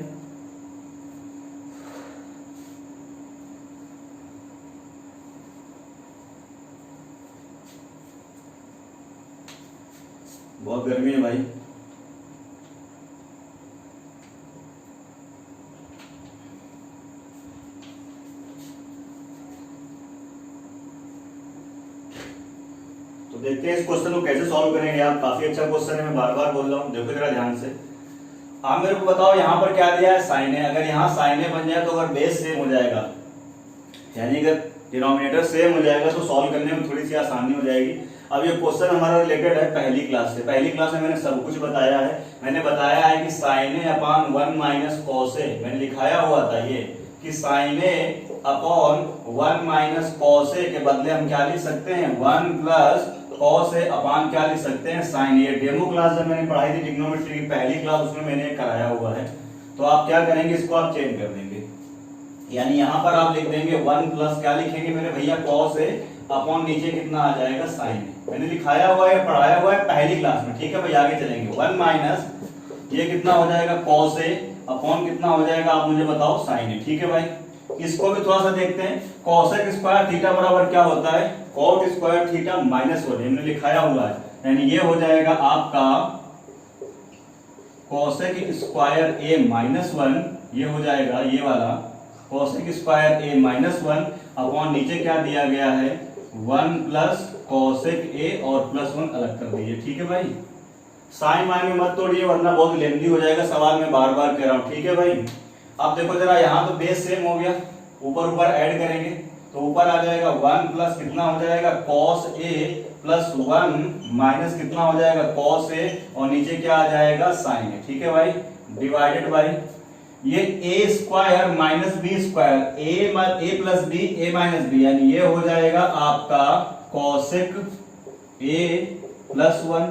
बहुत गर्मी है भाई। तो देखते हैं इस क्वेश्चन को कैसे सॉल्व करेंगे आप। काफी अच्छा क्वेश्चन है, मैं बार बार बोल रहा हूँ, देखो जरा ध्यान से। आप मेरे को बताओ यहाँ पर क्या दिया है, साइन है। अगर यहाँ साइन है बन जाए तो अगर बेस सेम हो जाएगा, यानी अगर डिनोमिनेटर सेम हो जाएगा तो सॉल्व करने में थोड़ी सी आसानी हो जाएगी। अब ये क्वेश्चन हमारा रिलेटेड है पहली क्लास से। पहली क्लास में मैंने सब कुछ बताया है। मैंने बताया है कि sign A upon 1 minus cos A, मैंने लिखाया हुआ था ये कि sign A upon 1 minus cos A के बदले हम क्या लिख सकते हैं, 1 प्लस कॉस ए अपॉन क्या लिख सकते हैं, साइन ए। डेमो क्लास जब मैंने पढ़ाई थी ट्रिग्नोमेट्री की पहली क्लास, उसमें मैंने कराया हुआ है। तो आप क्या करेंगे, इसको आप चेंज कर देंगे, यानी यहाँ पर आप लिख देंगे 1 प्लस क्या लिखेंगे मेरे भैया, कॉस ए अपॉन नीचे कितना आ जाएगा, साइन ए। मैंने लिखाया हुआ है, पढ़ाया हुआ है पहली क्लास में। ठीक है भाई, आगे चलेंगे। 1 माइनस ये कितना हो जाएगा, कॉस ए अपॉन कितना हो जाएगा, आप मुझे बताओ, साइन ए। ठीक है भाई, इसको भी थोड़ा सा देखते हैं। कॉसेक स्क्वायर थीटा बराबर क्या होता है, कॉट स्क्वायर थीटा माइनस 1, हमने लिखाया हुआ है। यानी ये हो जाएगा आपका कॉसेक स्क्वायर ए माइनस 1, ये हो जाएगा ये वाला कॉसेक स्क्वायर ए माइनस 1 अपॉन नीचे क्या दिया गया है, 1 प्लस कॉसेक ए और प्लस 1 अलग कर दीजिए। ठीक है भाई, साइन वाइन में मत तोड़िए वरना बहुत लेंथी हो जाएगा सवाल, में बार बार कह रहा हूं। ठीक है भाई, अब देखो जरा, यहाँ तो बेस सेम हो गया, ऊपर ऊपर ऐड करेंगे तो ऊपर आ जाएगा 1 प्लस कितना हो जाएगा, कॉस ए प्लस 1 माइनस कितना हो जाएगा, कॉस ए, और नीचे क्या आ जाएगा, साइन ए। ठीक है भाई, डिवाइडेड बाई ये ए स्क्वायर माइनस बी स्क्वायर, ए प्लस बी, ए माइनस बी, यानी ये हो जाएगा आपका कॉसेक ए प्लस 1,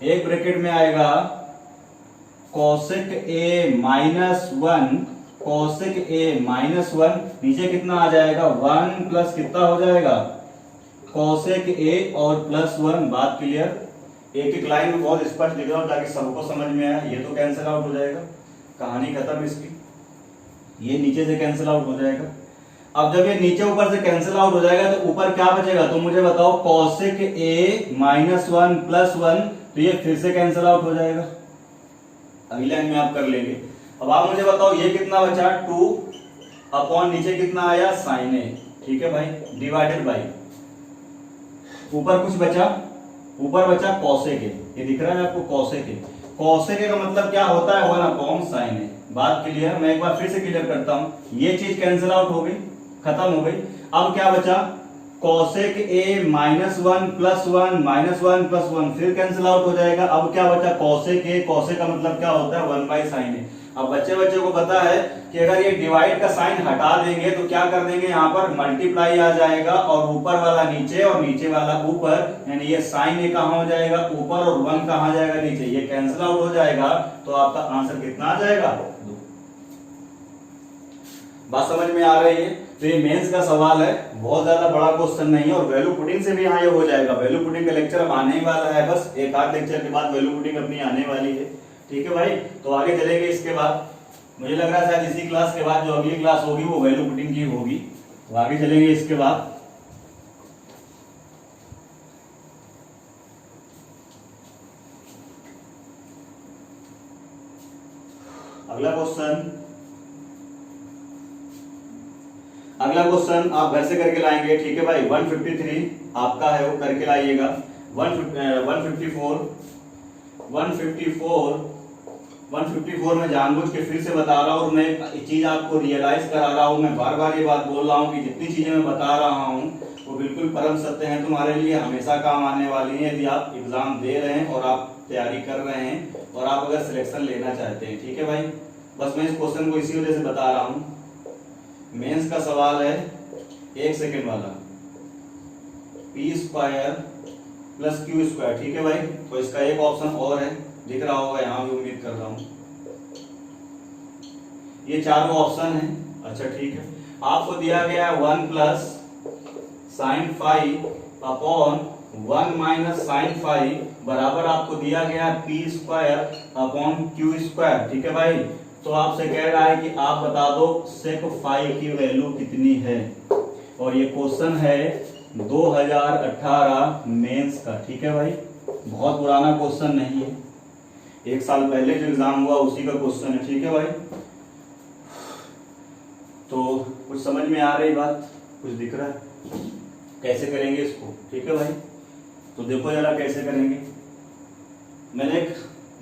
एक ब्रैकेट में आएगा कॉसेक ए माइनस 1, कॉसेक ए माइनस 1, नीचे कितना आ जाएगा, 1 प्लस कितना हो जाएगा, कॉसेक ए और प्लस 1। बात क्लियर, एक एक लाइन में बहुत स्पष्ट लिख रहा हूं ताकि सबको समझ में आए। ये तो कैंसिल आउट हो जाएगा, कहानी खत्म इसकी, ये नीचे से कैंसिल आउट हो जाएगा। अब जब ये नीचे ऊपर से कैंसिल आउट हो जाएगा तो ऊपर क्या बचेगा, तो मुझे बताओ, कॉसेक ए माइनस 1 प्लस 1, तो ये फिर से कैंसिल आउट हो जाएगा, अगले लाइन में आप कर लेंगे। अब आप मुझे बताओ ये कितना बचा, 2 अपॉन नीचे कितना आया, साइन ए। ठीक है भाई, डिवाइडेड बाई ऊपर कुछ बचा, ऊपर बचा कॉसेक ए, ये दिख रहा है आपको, कॉसेक ए। कॉसेक ए का मतलब क्या होता है, 1 अपॉन साइन ए। बात क्लियर, मैं एक बार फिर से क्लियर करता हूं, ये चीज कैंसिल आउट हो गई, खत्म हो गई। अब क्या बचा, कॉसेक ए माइनस 1 प्लस 1 माइनस 1 प्लस 1, फिर कैंसिल आउट हो जाएगा। अब क्या बचा, कॉसेक ए, कॉसेक का मतलब क्या होता है, 1 बाई साइन ए। अब बच्चे को पता है कि अगर ये डिवाइड का साइन हटा देंगे तो क्या कर देंगे, यहाँ पर मल्टीप्लाई आ जाएगा और ऊपर वाला नीचे और नीचे वाला ऊपर, यानी ये साइन ए कहाँ हो जाएगा, ऊपर, और 1 कहाँ जाएगा, नीचे। ये कैंसिल आउट हो जाएगा तो आपका आंसर कितना आ जाएगा, 2। बात समझ में आ रही है। तो ये मेंस का सवाल है, बहुत ज्यादा बड़ा क्वेश्चन नहीं है, और वैल्यू पुटिंग से भी यहाँ ये हो जाएगा। वैल्यू पुटिंग का लेक्चर अब आने ही वाला है, बस एक आध लेक्चर के बाद वैल्यू पुटिंग अपनी आने वाली है। ठीक है भाई, तो आगे चलेंगे इसके बाद। मुझे लग रहा है शायद इसी क्लास के बाद जो अगली क्लास होगी वो वैल्यू पुटिंग की होगी, तो आगे चलेंगे इसके बाद। अगला क्वेश्चन आप घर से करके लाएंगे। ठीक है भाई, 153 आपका है, वो करके लाइएगा। 154 में जानबूझ के फिर से बता रहा हूँ, और मैं एक चीज आपको रियलाइज करा रहा हूँ। मैं बार बार ये बात बोल रहा हूँ कि जितनी चीजें मैं बता रहा हूँ वो बिल्कुल परम सत्य हैं, तुम्हारे लिए हमेशा काम आने वाली है यदि आप एग्जाम दे रहे हैं और आप तैयारी कर रहे हैं और आप अगर सिलेक्शन लेना चाहते हैं। ठीक है भाई, बस मैं इस क्वेश्चन को इसी वजह से बता रहा हूँ। मेंस का सवाल है 1 सेकेंड वाला, P square plus Q square. ठीक है भाई, तो इसका एक ऑप्शन और है, दिख रहा होगा यहाँ भी, उम्मीद कर रहा हूँ। ये चारों ऑप्शन है। अच्छा ठीक है, आपको दिया गया है 1 plus sine 5 upon 1 minus sine five बराबर आपको दिया गया P square upon Q square. ठीक है भाई, तो आपसे कह रहा है कि आप बता दो सेक फाइव की वैल्यू कितनी है, और ये क्वेश्चन है 2018 मेंस का। ठीक है भाई, बहुत पुराना क्वेश्चन नहीं है, 1 साल पहले जो एग्जाम हुआ उसी का क्वेश्चन है। ठीक है भाई, तो कुछ समझ में आ रही बात, कुछ दिख रहा है कैसे करेंगे इसको। ठीक है भाई, तो देखो जरा कैसे करेंगे। मैंने एक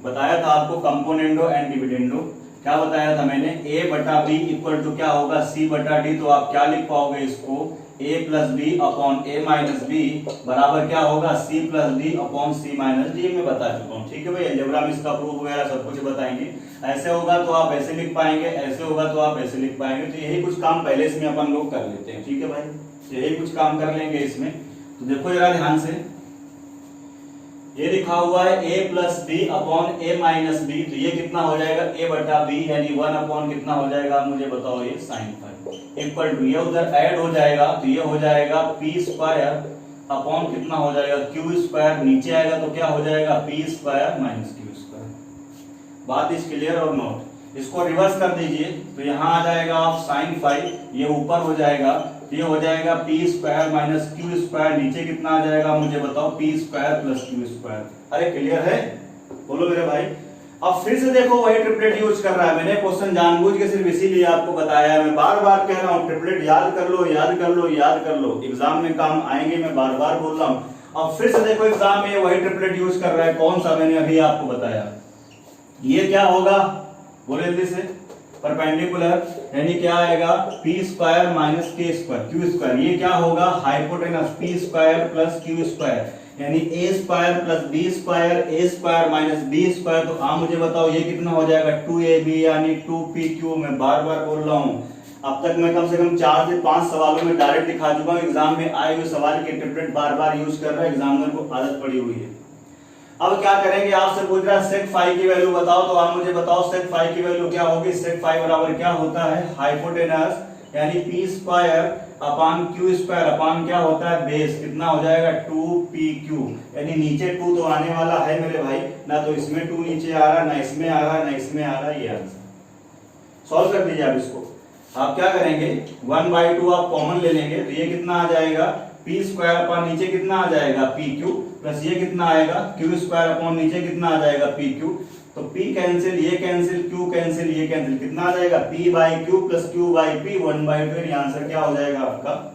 बताया था आपको कंपोनेंडो एंड डिविडेंडो। क्या बताया था मैंने, a बटा बी इक्वल टू क्या होगा c बटा डी। तो आप क्या लिख पाओगे इसको, a plus B upon a minus B बराबर क्या होगा c plus D upon c minus D. मैं बता चुका हूँ। ठीक है भाई, अलजेब्रा में इसका प्रूफ वगैरह सब कुछ बताएंगे। ऐसे होगा तो आप ऐसे लिख पाएंगे, ऐसे होगा तो आप ऐसे लिख पाएंगे। तो यही कुछ काम पहले इसमें अपन लोग कर लेते हैं। ठीक है भाई, यही कुछ काम कर लेंगे इसमें। तो देखो जरा ध्यान से, ये लिखा हुआ है a plus B upon a minus B. तो ये कितना हो जाएगा, a बटा बी यानी 1 अपॉन कितना हो जाएगा मुझे बताओ, ये साइन फाइव इक्वल टू, ये उधर ऐड हो जाएगा तो ये हो जाएगा p स्क्वायर अपॉन कितना हो जाएगा q स्क्वायर। नीचे आएगा तो क्या हो जाएगा p square minus q square. बात इज क्लियर और नॉट। इसको रिवर्स कर दीजिए तो यहाँ आ जाएगा आप साइन फाइव, ये ऊपर हो जाएगा, ये हो जाएगा P square minus Q square. नीचे कितना आ जाएगा मुझे बताओ, P square plus Q square. अरे क्लियर है, बोलो मेरे भाई। अब फिर से देखो वही ट्रिपलेट यूज कर रहा है। मैंने क्वेश्चन जानबूझ के सिर्फ इसीलिए आपको बताया है, मैं बार बार कह रहा हूँ ट्रिपलेट याद कर लो, याद कर लो, याद कर लो, एग्जाम में काम आएंगे, मैं बार बार बोल रहा हूँ। अब फिर से देखो एग्जाम में वही ट्रिपलेट यूज कर रहा है। कौन सा, मैंने अभी आपको बताया। ये क्या होगा बोले जल्दी से, परपेंडिकुलर यानी क्या आएगा पी स्क्वायर माइनस के स्क्वायर क्यू स्क्वायर। ये क्या होगा, hypotenuse P square plus Q square यानी ए स्क्वायर प्लस बी स्क्वायर, ए स्क्वायर माइनस बी स्क्वायर। तो हाँ मुझे बताओ ये कितना हो जाएगा, 2ab यानी 2pq। मैं बार बार बोल रहा हूँ, अब तक मैं कम से कम 4 से 5 सवालों में डायरेक्ट दिखा चुका हूँ। एग्जाम में आए हुए सवाल के ट्रिपलेट बार बार यूज कर रहा है, एग्जामिनर को आदत पड़ी हुई है। अब क्या करेंगे, आपसे पूछ रहा है सेक फाइव की वैल्यू बताओ। तो आप मुझे बताओ सेक फाइव की वैल्यू क्या होगी। सेक फाइव बराबर क्या होता है, हाइपोटेनस यानी P square upon Q square upon क्या होता है बेस। कितना हो जाएगा 2pq यानी नीचे 2 तो आने वाला है मेरे भाई, ना तो इसमें 2 नीचे आ रहा, ना इसमें आ रहा, ना इसमें आ रहा। ये आंसर सॉल्व कर दीजिए आप इसको। आप क्या करेंगे, 1/2 आप कॉमन ले लेंगे तो ये कितना आ जाएगा, पी स्क्वायर अपॉन नीचे कितना आ जाएगा पी क्यू, प्लस ये कितना आएगा क्यू स्क्वायर अपॉन नीचे कितना आ जाएगा पी क्यू। तो p कैंसिल, ये कैंसिल, q कैंसिल, ये कैंसिल, कितना आ जाएगा p by Q plus q by p 1/2। Answer क्या हो जाएगा आपका,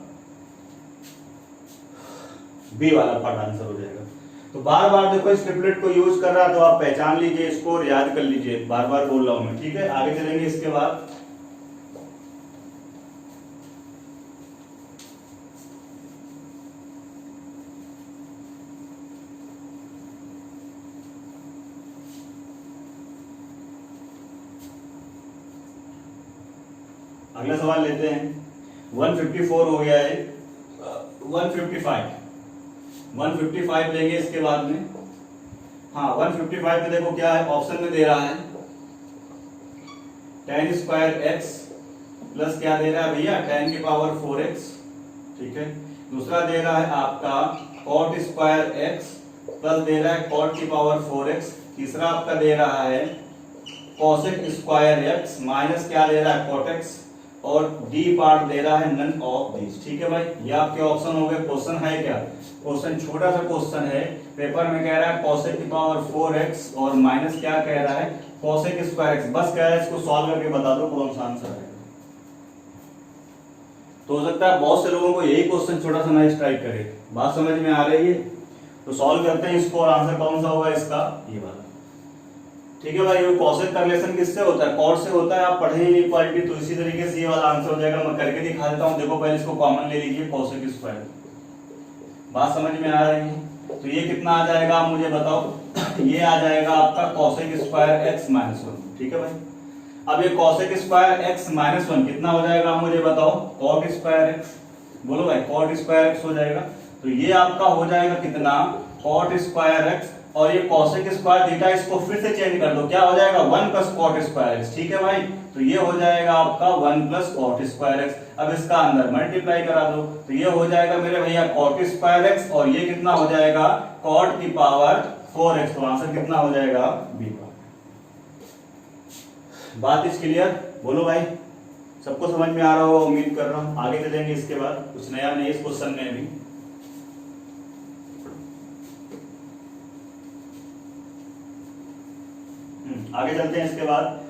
b वाला पार्ट आंसर हो जाएगा। तो बार बार देखो इस ट्रिपलेट को यूज कर रहा है तो आप पहचान लीजिए इसको और याद कर लीजिए, बार बार बोल रहा हूं मैं। ठीक है, आगे चलेंगे इसके बाद। अगला सवाल लेते हैं। 154 हो गया है, 155 लेंगे इसके बाद में। हाँ 155 में देखो क्या है, ऑप्शन में दे रहा है tan स्क्वायर x प्लस क्या दे रहा है भैया, tan की पावर 4x। ठीक है, दूसरा दे रहा है आपका cot स्क्वायर x प्लस दे रहा है cot की पावर 4x। तीसरा आपका दे रहा है cosec स्क्वायर x माइनस क्या दे रहा है cot x, और डी पार्ट दे रहा है नन ऑफ दिस। ठीक है भाई, ये आपके ऑप्शन हो गए। क्वेश्चन है क्या, क्वेश्चन छोटा सा क्वेश्चन है, पेपर में कह रहा है cosec की पावर 4x और माइनस क्या कह रहा है cosec स्क्वायर x। बस कह रहा है इसको सॉल्व करके बता दो कौन सा आंसर है। तो हो सकता है बहुत से लोगों को यही क्वेश्चन छोटा सा ना स्ट्राइक करे। बात समझ में आ रही है, तो सॉल्व करते हैं इसको और आंसर कौन सा होगा इसका, ये वाला। ठीक है भाई, कॉसेक का रिलेशन किससे होता है, कॉट से होता है। आप पढ़े इनइक्वालिटी, तो इसी तरीके से ये वाला आंसर हो जाएगा। मैं करके दिखा देता हूं, देखो पहले इसको कॉमन ले लीजिए, कॉसेक स्क्वायर। बात समझ में आ रही है, तो ये कितना आ जाएगा आप मुझे बताओ। ये आ जाएगा आपका cosec स्क्वायर x माइनस 1। ठीक है भाई, अब ये cosec स्क्वायर x माइनस 1 कितना हो जाएगा आप मुझे बताओ, cot स्क्वायर x। बोलो भाई, cot स्क्वायर x हो जाएगा। तो ये आपका हो जाएगा कितना, cot स्क्वायर x और ये कोसेक स्क्वायर थीटा, इसको फिर से चेंज कर दो, क्या हो जाएगा 1 प्लस कॉट स्क्वायर एक्स। ठीक है भाई, तो ये हो जाएगा आपका 1 प्लस कॉट स्क्वायर एक्स। अब इसका अंदर मल्टीप्लाई करा दो, तो ये हो जाएगा मेरे भैया कॉट स्क्वायर एक्स, और ये कितना हो जाएगा कॉट की पावर 4x। तो आंसर कितना हो जाएगा बी का। बात इस क्लियर, बोलो भाई, सबको समझ में आ रहा होगा उम्मीद कर रहा हूं। आगे चलेंगे, इसके बाद कुछ नया नहीं इस क्वेश्चन में भी। आगे चलते हैं। इसके बाद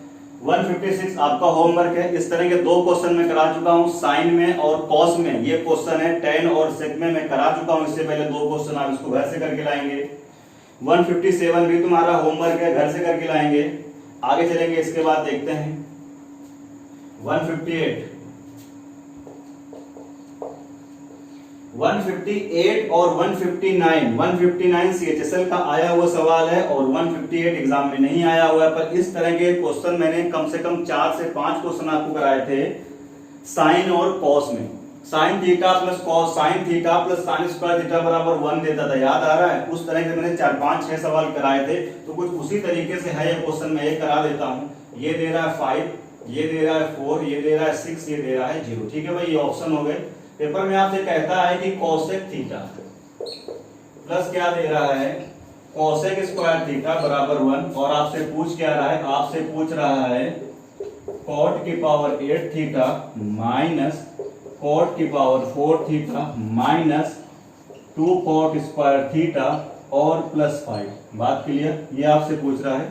156 आपका होमवर्क है। इस तरह के दो क्वेश्चन मैं करा चुका हूं, साइन में और कॉस में। ये क्वेश्चन है टेन और सेक में मैं करा चुका हूं इससे पहले दो क्वेश्चन, आप इसको घर से करके लाएंगे। 157 भी तुम्हारा होमवर्क है, घर से करके लाएंगे। आगे चलेंगे, इसके बाद देखते हैं 158 और 159 CHSL का आया हुआ सवाल है और 158 एग्जाम में नहीं आया हुआ है, पर इस तरह के क्वेश्चन मैंने कम से कम 4 से 5 क्वेश्चन आपको कराए थे साइन और कॉस में। Sine theta plus cos, sine theta plus sine square theta बराबर 1 देता था, याद आ रहा है? उस तरह के मैंने 4 5 6 सवाल कराए थे, तो कुछ उसी तरीके से है ये क्वेश्चन, मैं ये करा देता हूं। ये दे रहा है 5, ये दे रहा है 4, ये दे रहा है 6, ये दे रहा है 0। ठीक है भाई, ये ऑप्शन हो गए। पेपर में आपसे कहता है कि कोसेक थीटा प्लस क्या दे रहा है कोसेक स्क्वायर थीटा बराबर 1, और आपसे पूछ क्या रहा है, आपसे पूछ रहा है कॉट की पावर 8 थीटा माइनस कॉट की power 4 theta minus 2 cot square theta और प्लस 5। बात क्लियर, ये आपसे पूछ रहा है।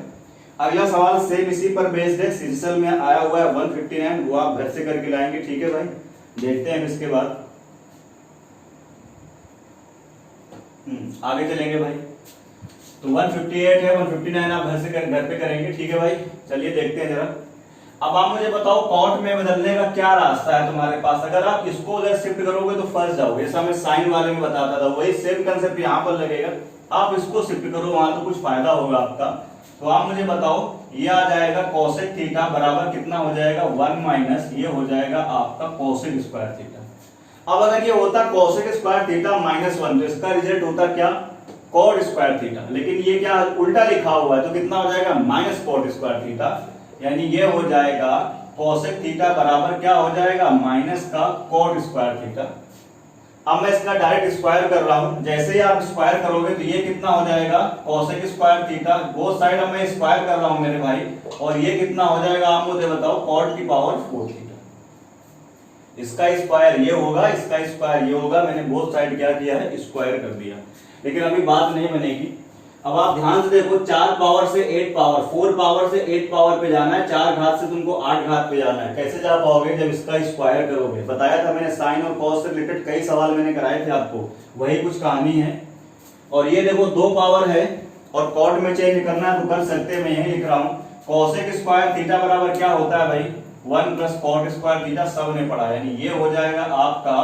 अगला सवाल सेम इसी पर बेस्ड है, सीरियल में आया हुआ है 159, वो आप घर से करके लाएंगे। ठीक है भाई, देखते हैं इसके बाद आगे चलेंगे भाई। तो 158 है, 159 आप घर पे करेंगे। ठीक है भाई, चलिए देखते हैं जरा। अब आप मुझे बताओ कॉट में बदलने का क्या रास्ता है तुम्हारे पास। अगर आप इसको उधर शिफ्ट करोगे तो फंस जाओगे, जैसा मैं साइन वाले में बताता था, वही सेम कंसेप्ट यहाँ पर लगेगा। आप इसको शिफ्ट करो, वहां तो कुछ फायदा होगा आपका। तो आप मुझे बताओ, ये आ जाएगा कोसेक थीटा बराबर कितना हो जाएगा 1 माइनस ये हो जाएगा आपका कोसेक स्क्वायर थीटा। अब अगर ये होता कोसेक स्क्वायर थीटा माइनस 1, तो इसका रिजल्ट होता क्या कॉट स्क्वायर थीटा, लेकिन ये क्या उल्टा लिखा हुआ है, तो कितना हो जाएगा माइनस कॉट स्क्वायर थीटा, यानी ये हो जाएगा कोसेक थीटा बराबर क्या हो जाएगा माइनस का कॉट स्क्वायर थीटा। अब मैं इसका डायरेक्ट स्क्वायर कर रहा हूं, जैसे ही आप स्क्वायर करोगे तो ये कितना हो जाएगा cosec square theta, both side अब मैं स्क्वायर कर रहा हूं मेरे भाई, और ये कितना हो जाएगा आप मुझे बताओ कॉट की पावर 4 थीटा। इसका स्क्वायर ये होगा, इसका स्क्वायर ये होगा, मैंने बोथ साइड क्या किया है स्क्वायर कर दिया। लेकिन अभी बात नहीं बनेगी। अब आप ध्यान से देखो, 4 पावर से 8 पावर, 4 पावर से 8 पावर पे जाना है, 4 घात से तुमको 8 घात पे जाना है। कैसे जा पाओगे जब इसका स्क्वायर करोगे। बताया था मैंने, साइन और कॉस से रिलेटेड कई सवाल मैंने कराए थे आपको, वही कुछ कहानी है। और ये देखो 2 पावर है और कॉट में चेंज करना है तो कर सकते हैं, मैं यही लिख रहा हूं कोसेक स्क्वायर थीटा बराबर क्या होता है भाई 1 प्लस कॉट स्क्वायर थीटा, सब ने पढ़ा, यानी ये हो जाएगा आपका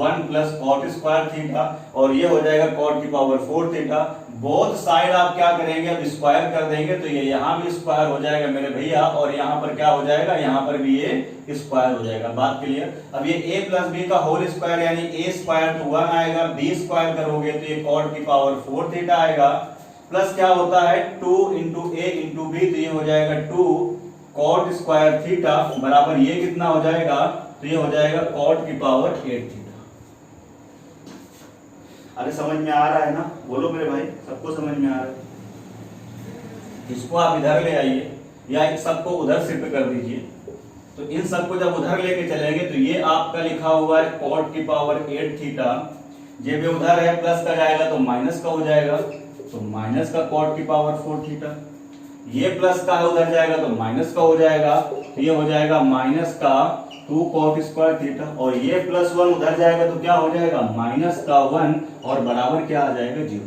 1 प्लस कॉट स्क्वायर थीटा, और ये हो जाएगा कॉट की पावर 4 थीटा। बोथ साइड आप क्या करेंगे, अब स्क्वायर कर देंगे, तो ये यहाँ भी स्क्वायर हो जाएगा मेरे भैया, और यहाँ पर क्या हो जाएगा, यहाँ पर भी ये स्क्वायर हो जाएगा। बात क्लियर। अब ये a प्लस बी का होल स्क्वायर यानी a स्क्वायर तो 1 आएगा, b स्क्वायर करोगे तो ये कॉट की पावर 4 थीटा आएगा, प्लस क्या होता है 2 इंटू a इंटू b, तो ये हो जाएगा 2 कॉट स्क्वायर थीटा बराबर ये कितना हो जाएगा, तो ये हो जाएगा कॉट की पावर 8 थीटा। अरे समझ में आ रहा है ना, बोलो मेरे भाई, सबको समझ में आ रहा है। इसको आप इधर ले आइए या इन सबको उधर शिफ्ट कर दीजिए, तो इन सबको जब उधर लेके चलेंगे तो ये आपका लिखा हुआ है कॉट की पावर 8 थीटा, ये भी उधर है प्लस का जाएगा तो माइनस का हो जाएगा, तो माइनस का कॉट की पावर 4 थीटा, ये प्लस का है उधर जाएगा तो माइनस का हो जाएगा, तो ये हो जाएगा माइनस का 2 कॉट स्क्वायर थीटा, और ये प्लस 1 उधर जाएगा तो क्या हो जाएगा माइनस का 1, और बराबर क्या आ जाएगा 0।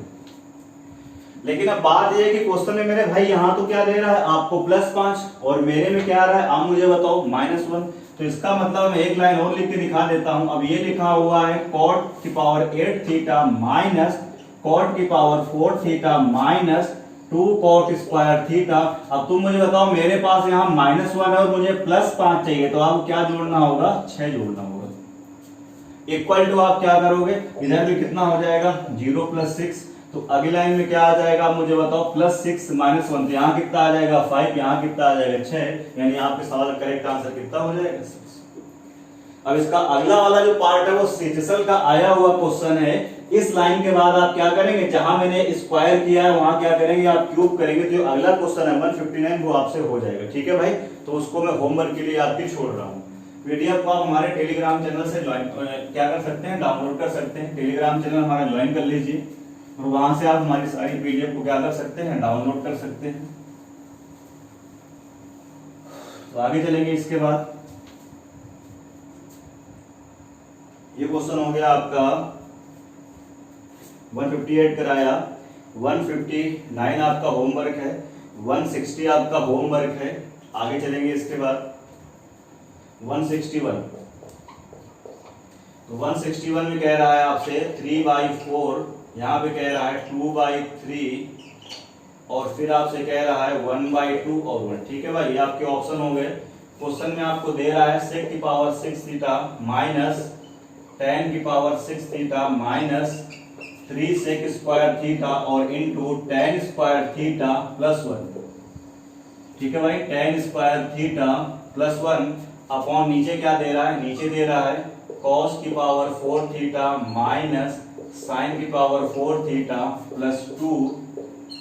लेकिन अब बात ये है कि क्वेश्चन में मेरे भाई यहाँ तो क्या दे रहा है आपको +5, और मेरे में क्या आ रहा है आप मुझे बताओ -1, तो इसका मतलब मैं एक लाइन और लिख के दिखा देता हूं। अब ये लिखा हुआ है कॉट की पावर 8 थीटा माइनस कॉट की power 4 theta minus 2 cot square theta. अब तुम मुझे बताओ मेरे पास यहाँ -1 है और मुझे +5 चाहिए, तो आप क्या जोड़ना होगा 6 जोड़ना होगा। इक्वल टू आप क्या करोगे, इधर भी कितना हो जाएगा 0 + 6, तो अगली लाइन में क्या आ जाएगा आप मुझे बताओ, +6 - 1, तो यहाँ कितना आ जाएगा 5, यहाँ कितना आ जाएगा 6, यानी आपके सवाल का करेक्ट आंसर कितना हो जाएगा 6। अब इसका अगला वाला जो पार्ट है वो सीजीएल का आया हुआ क्वेश्चन है। इस लाइन के बाद आप क्या करेंगे, जहां मैंने स्क्वायर किया है वहां क्या करेंगे आप क्यूब करेंगे, तो जो अगला क्वेश्चन है 159 वो आपसे हो जाएगा। ठीक है भाई, तो उसको मैं होमवर्क के लिए आपकी छोड़ रहा हूँ। पीडीएफ को आप हमारे टेलीग्राम चैनल से क्या कर सकते हैं, डाउनलोड कर सकते हैं। टेलीग्राम चैनल हमारा ज्वाइन कर लीजिए और वहां से आप हमारी सारी पीडीएफ को क्या कर सकते हैं, डाउनलोड कर सकते हैं। तो आगे चलेंगे। इसके बाद ये क्वेश्चन हो गया आपका 158 कराया, 159 आपका होमवर्क है, 160 आपका होमवर्क है। आगे चलेंगे। इसके बाद 161, तो 161 में कह रहा है आपसे 3/4, यहाँ पे कह रहा है 2/3 और फिर आपसे कह रहा है 1/2 और 1। ठीक है भाई, ये आपके ऑप्शन हो गए। क्वेश्चन में आपको दे रहा है sec⁶ minus tan⁶ minus 3sec² और इंटू tan² प्लस 1। ठीक है भाई, tan² + 1 अपॉन नीचे क्या दे रहा है, नीचे दे रहा है cos⁴ minus sin⁴ plus 2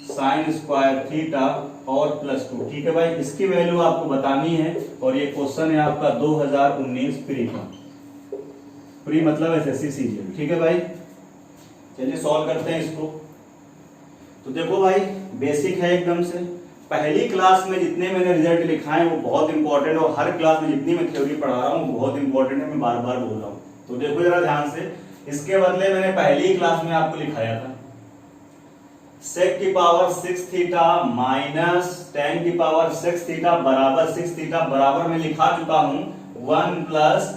sin² और प्लस 2। ठीक है भाई, इसकी वैल्यू आपको बतानी है और ये क्वेश्चन है आपका 2019 प्री का, प्री मतलब एसएससी सीजीएल। ठीक है भाई, चलिए सॉल्व करते हैं इसको। तो देखो भाई, बेसिक है एकदम से। पहली क्लास में जितने मैंने रिजल्ट लिखाए हैं वो बहुत इंपॉर्टेंट है और हर क्लास में जितनी मैं थ्योरी पढ़ा रहा हूँ वो बहुत इंपॉर्टेंट है, मैं बार बार बोल रहा हूँ। तो देखो जरा ध्यान से, इसके बदले मैंने पहली क्लास में आपको लिखाया था sec⁶ माइनस tan⁶ बराबर 6θ बराबर मैं लिखा चुका हूं 1 +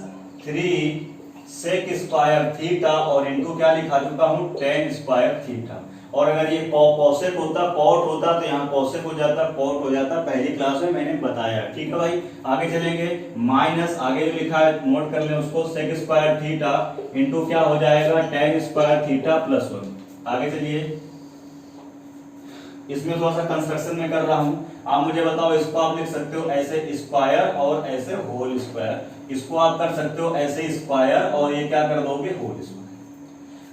3 sec² और इनटू क्या लिखा चुका हूं tan²। और अगर ये कॉसेक होता, कॉट होता तो यहाँ कॉसेक हो जाता, कॉट हो जाता। पहली क्लास में मैंने बताया। ठीक है भाई, आगे चलेंगे। माइनस आगे जो लिखा है नोट कर लें उसको, sec² इंटू क्या हो जाएगा tan² प्लस 1। आगे चलिए, इसमें थोड़ा सा कंस्ट्रक्शन में कर रहा हूं। आप मुझे बताओ, इसको आप लिख सकते हो ऐसे स्क्वायर और ऐसे होल स्क्वायर, इसको आप कर सकते हो ऐसे स्क्वायर और ये क्या कर दोगे होल स्क्वायर।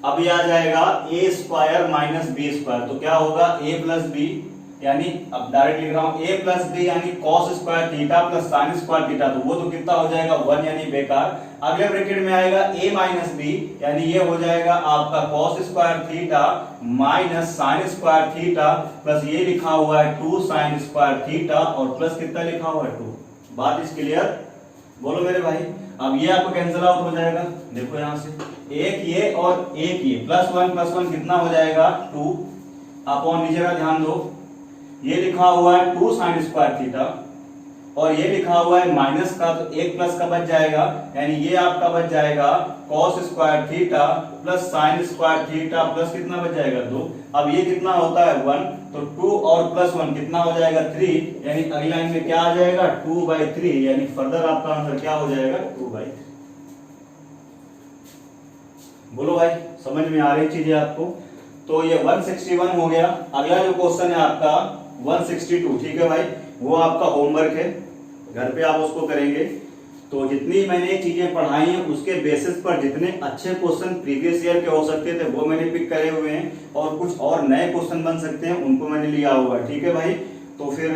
अब ये आ जाएगा a² माइनस b², तो क्या होगा a + b, यानी अब डायरेक्ट लिख रहा हूं a + b यानी cos² प्लस sin² तो वो तो कितना हो जाएगा 1 यानी बेकार। अगले ब्रैकेट में आएगा a माइनस b यानी ये हो जाएगा आपका cos² माइनस sin² प्लस ये लिखा हुआ है 2 sin² और प्लस कितना लिखा हुआ है 2। बात इस क्लियर, बोलो मेरे भाई। अब ये आपको कैंसिल आउट हो जाएगा, देखो यहां से एक ये और एक ये, +1 कितना हो जाएगा 2 अपॉन नीचे का ध्यान दो, ये लिखा हुआ है 2 sin² और ये लिखा हुआ है माइनस का, तो एक प्लस का बच जाएगा, यानी ये आपका बच जाएगा cos² प्लस sin² प्लस कितना बच जाएगा 2। अब ये कितना होता है 1, तो 2 और प्लस 1 कितना हो जाएगा 3, यानी अगली लाइन में क्या आ जाएगा 2/3, यानी फर्दर आपका आंसर क्या हो जाएगा 2/3। बोलो भाई, समझ में आ रही चीजें आपको। तो ये 161 हो गया। अगला जो क्वेश्चन है आपका 162। ठीक है भाई, वो आपका होमवर्क है, घर पे आप उसको करेंगे। तो जितनी मैंने चीजें पढ़ाई हैं उसके बेसिस पर जितने अच्छे क्वेश्चन प्रीवियस ईयर के हो सकते थे वो मैंने पिक करे हुए हैं और कुछ और नए क्वेश्चन बन सकते हैं उनको मैंने लिया हुआ है। ठीक है भाई, तो फिर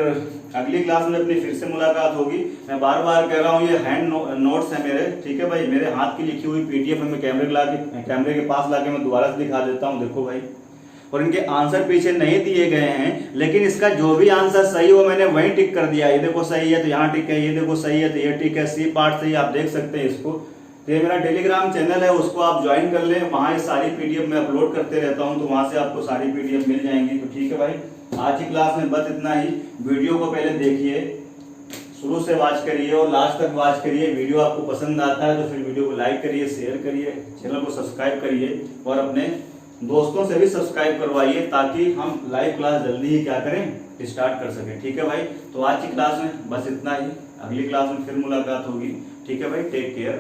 अगली क्लास में अपनी फिर से मुलाकात होगी। मैं बार बार कह रहा हूँ ये हैंड नोट्स है मेरे। ठीक है भाई, मेरे हाथ की लिखी हुई पीडीएफ में कैमरे के पास लाके मैं दोबारा से दिखा देता हूँ, देखो भाई। और इनके आंसर पीछे नहीं दिए गए हैं, लेकिन इसका जो भी आंसर सही हो मैंने वही टिक कर दिया। ये देखो सही है तो यहाँ टिक है, ये देखो सही है तो ये टिक है, सी पार्ट सही, आप देख सकते हैं इसको। तो ये मेरा टेलीग्राम चैनल है, उसको आप ज्वाइन कर लें, वहाँ ये सारी पीडीएफ मैं अपलोड करते रहता हूँ, तो वहाँ से आपको सारी पीडीएफ मिल जाएंगी। तो ठीक है भाई, आज की क्लास में बस इतना ही। वीडियो को पहले देखिए, शुरू से वॉच करिए और लास्ट तक वॉच करिए। वीडियो आपको पसंद आता है तो फिर वीडियो को लाइक करिए, शेयर करिए, चैनल को सब्सक्राइब करिए और अपने दोस्तों से भी सब्सक्राइब करवाइए ताकि हम लाइव क्लास जल्दी ही क्या करें, स्टार्ट कर सकें। ठीक है भाई, तो आज की क्लास में बस इतना ही। अगली क्लास में फिर मुलाकात होगी। ठीक है भाई, टेक केयर।